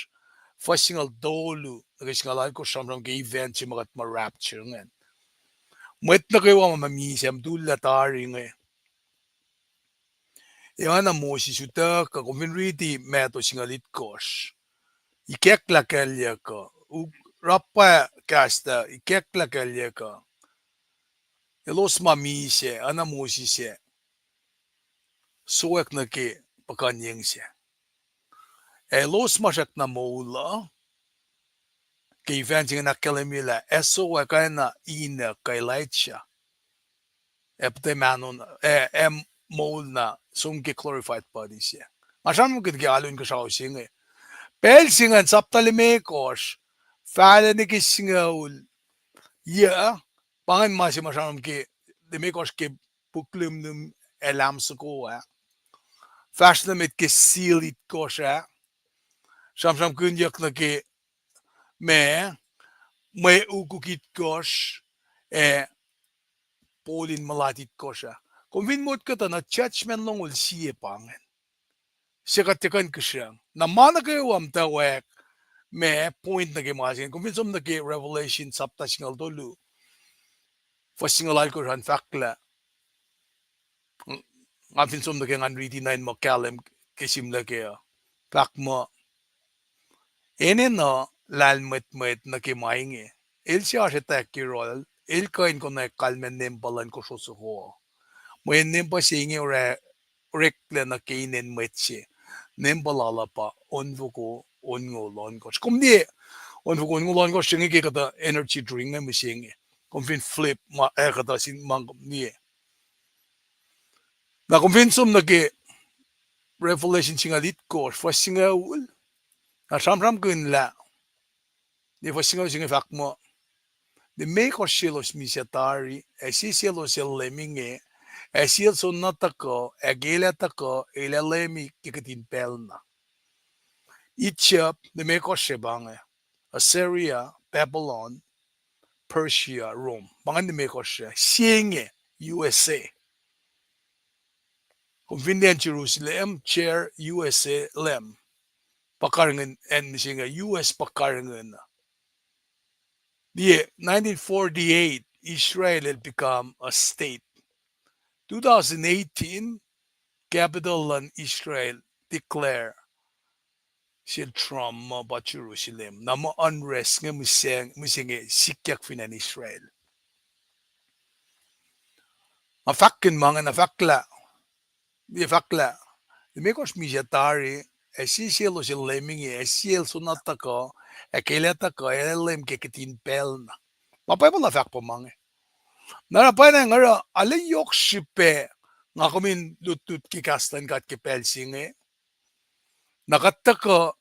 fasingal dolu nagasingalan ko samsam ka event si magat ma-rapture nga. Mwet na kayo mamamisam dulatari nga. Yana mo si suta ka kuminriti meto singalit kos. Ikek la kalya ka. Rapa kasta ikek la kalya ka. Elos mamise ana mo si se. Soek na ke pakanyeng se. Elos masak na mola. Ke eventing na kalamila. Eso wakay na ina kay lightsya. Epte manon mol na sumke glorified body siya. Masyam mo kitkialun ko siya singe. Pel singan saptalimekos, fala ni kisingaul, ya, pangan masi masyam ki, limekos ki puklum num elam Soko, fast namit ki silit ko siya, samsam kunyak na ki, may ukukit kos, polin malatit ko siya. Kung vinmot ka ta na judgment long ul siye pangan. Sikatikan ko siya. Namana kayo am tawek, may point na gimasin. Kung minsan na revelation sapta singal tolu, fasingalal ko ran fakla. Nga minsan na ngan riti na mo kalem kisim na kaya. Fak mo. Ene no, lalmet na kimaingi. Il siya siya tekirol. Il kain ko na kalmen nimpalan ko susuko. May nimpa singi rekla na kainin met siya. Nimpalala pa, onvo ko, ongolon ko. Kung di, onvo ko, ongolon ko, singi kata energy drink na misingi. Kung fin flip, kata sin mangkap niya. Na kung fin sum nagi revelation singalit ko, fas singaul, na samsam ko yun la, di fas singaul singi fak mo, di may ko silos misyatari, si silos lemingi, silos natako, gilatako, ilalemi kikatin pel na. Ethiopia, the Meko Shebang, Assyria, Babylon, Persia, Rome. Mga ni Meko siya. Singe, USA. Convenient Jerusalem, Chair, USA, Lem. Pakarangan, and singa, US pakarangan. The 1948, Israel had become a state. 2018, capital in Israel declare si Trump ba Jerusalem na mo unrest nga mising sikiak finan Israel. Afakin mga na fakla. Di fakla. Mekos mijatari, sisil si lemingi, sil sunata ko, keleta ko, lem kekitin pel na. Mapay mo la fak po mga. Narapay na nga, alayok shipe, nga kumin lutut kikastan kat kipel singe. Nakataka,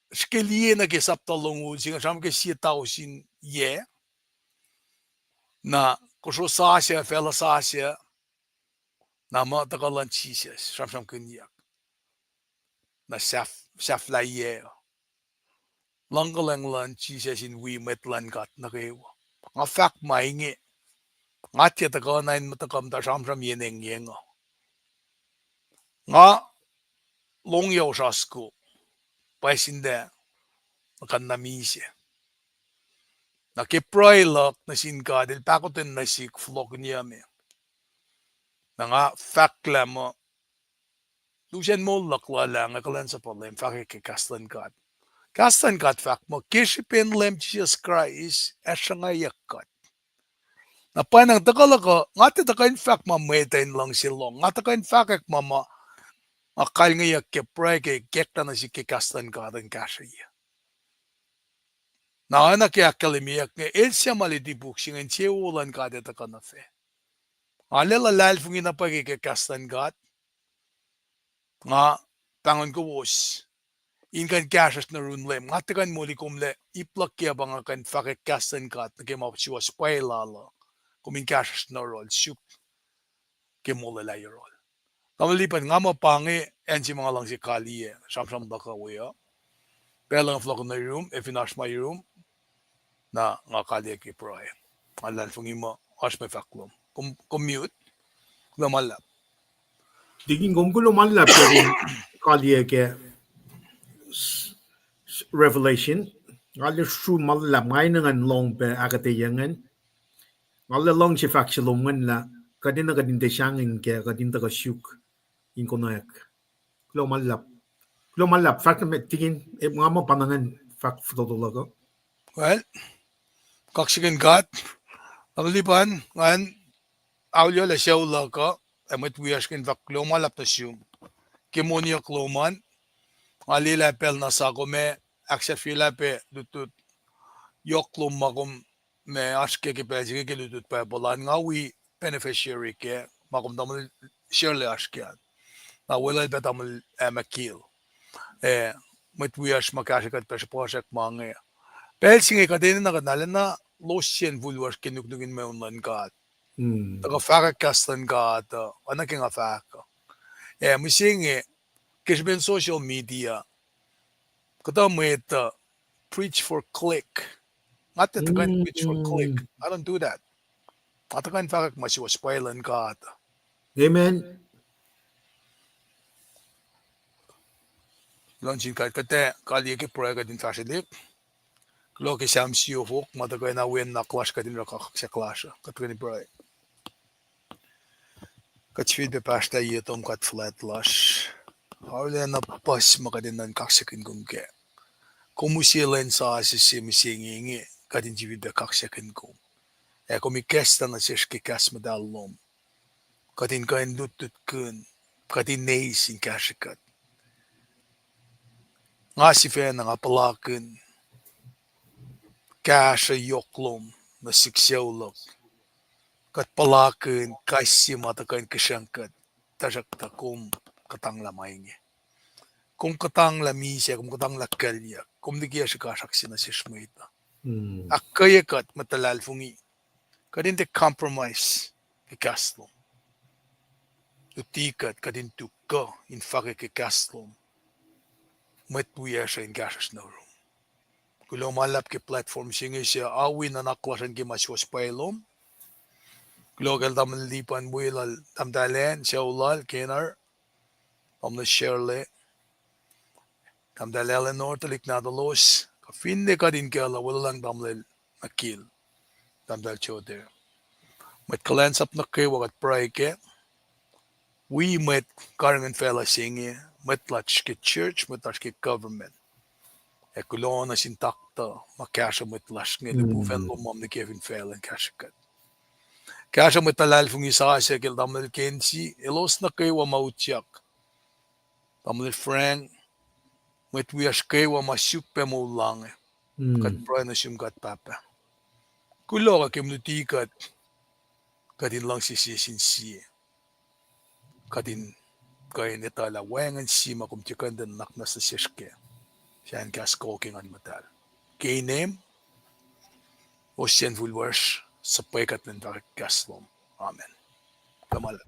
skeliye na kisap talungu, singa siyam kisitaw sin ye, na kusho sasya, fela sasya, na matakalan chisas, siyam kinyak. Na saf la ye. Langgalang lan chisas in wimet lan kat na kayo. Nga fak maingi. Nga tiya taka na in matakam ta siyam yeneng yenga. Nga longyaw sasku. Paisinde. Nakan namisya. Nakiprailak na sinkadil. Pakotin na sik flok niya me. Na nga fakla mo. Lusian mo lakla lang. Kalkal lem fakikikastan kat. Kastan kat fak mo. Kishipin lem Jesus Christ. Esya nga yakat. Na panang takalaka. Nga titakain fak mametain lang silong. Nga takain fakik mama. Akal nga yak kipray kay kekta na si kikastan kat ang kasya. Na anak ya kalimiyak nga elsya malidibuk singan chewulan kat ita na fe. Alala lalfungin na pagkikastan kat. Nga pangon ko was. Inkan kasyas na runlem. Nga takan muli kumle. Iplak kaya ba nga kan fakikastan kat. Na kaya siwas pailala. Kumin kasyas na rol. Syuk. Kaya muli layo rol. Kamalipan nga mapangi. Yan si mga lang si kaliye. Samsam da ka waya. Pero lang flok na room. If inash my room. Na nga kaliye kipray. Alal fungin mo. Ash may faklom. Commute. Lumalap. Digin kong kulo malap yung kaliye ke revelation. Ngale shu malap ngay nangan long pe akketeyac. Ngale long sifac silungan la kadin na kadin desyangin ke kadin taga syuk in konayak. Kulo malap. Fact na tigin mga mo panangan fact fotolaga. Well, kaksakin kat. Kamalipan. Ngan. Awlyo la siya ula ka. Amat wiyaskin fak kloma lap na siyum. Kimonya kloman. Alila pel na sako me. Aksya fila pe lutut. Yok kloma kum me aske ke pe sige ke lutut pe bolan. Nga wi beneficiary ke. Makum tamul shirley askian. Na wala pe tamul makil. Mat wiyash makashikat pe siya mga. Pel singe ka din na kanala na losyen vulwas kinuknugin me unlan kat. Taga fakakastan ka ata. Anak yung afaka. Musingi, kasi ben social media, kata mo ito, preach for click. Nga tatakan preach for click. I don't do that. Tatakan fakak masiwas pailan ka ata. Amen. Launching ka kate, kali ki proya ka din fasilik. Klo ki siyam siyo fok, matakay na win na clash ka din rakak sa clash. Katakan ni proya. Katsfid be pasta yetom kat flat lash. Hawla na pas makadin ng kaksakin kong ke. Kumusilan sa asisi misingi kadin jivid be kaksakin kong. Kumikesta na siya kikas madalom. Kadin kain lutut kun. Kadin naisin kasyakat. Nga si fe na nga palakin. Kasya yoklom na siksyaulok. Kat palakin kasi matakain kasyangkat. Tasak takum katang lamay niya. Kung katang lamisya, kung katang lakalya, kung di kaya siya kasaksin na siya shmita. Akketeyac matalal fungi. Kadin te compromise kikaslom. Utyak kadin tuku in fakikikaslom. Matbuya siya in kasas na room. Kulo malap ke platform siya siya awin na naklasan ki maswas pailom. Kulo kal taman lipan builal tamdalen siya ulal kenar. Tamna shirley. Tamdalala nortalik na dalos. Kafinde kadin kala wala lang tamlel nakil. Tamdal choder. Mat kalkal na kayo wakat pray ke. We met karangan fella singe. Met lach ke church, met lach ke government. Kulo na sintakta. Makasya met lach nga. Lubufen lumam ni Kevin fella kasyakat. Kaya siya matalal fung isa siya kil tamil kensi, elos na kayo wa Utyak. Tamil Frank, met wias kayo wa masupe mo lang. Kat proy na siyong kat papa. Kulo ka kim nutikat, katin lang si. Katin kaya nitala, wayangan si makumtikan din nak na sa siyaske. Siya ang kaskoking an matal. Kay name, o siyan fulwars, sa paykat ng kaslom. Amen. Kamal.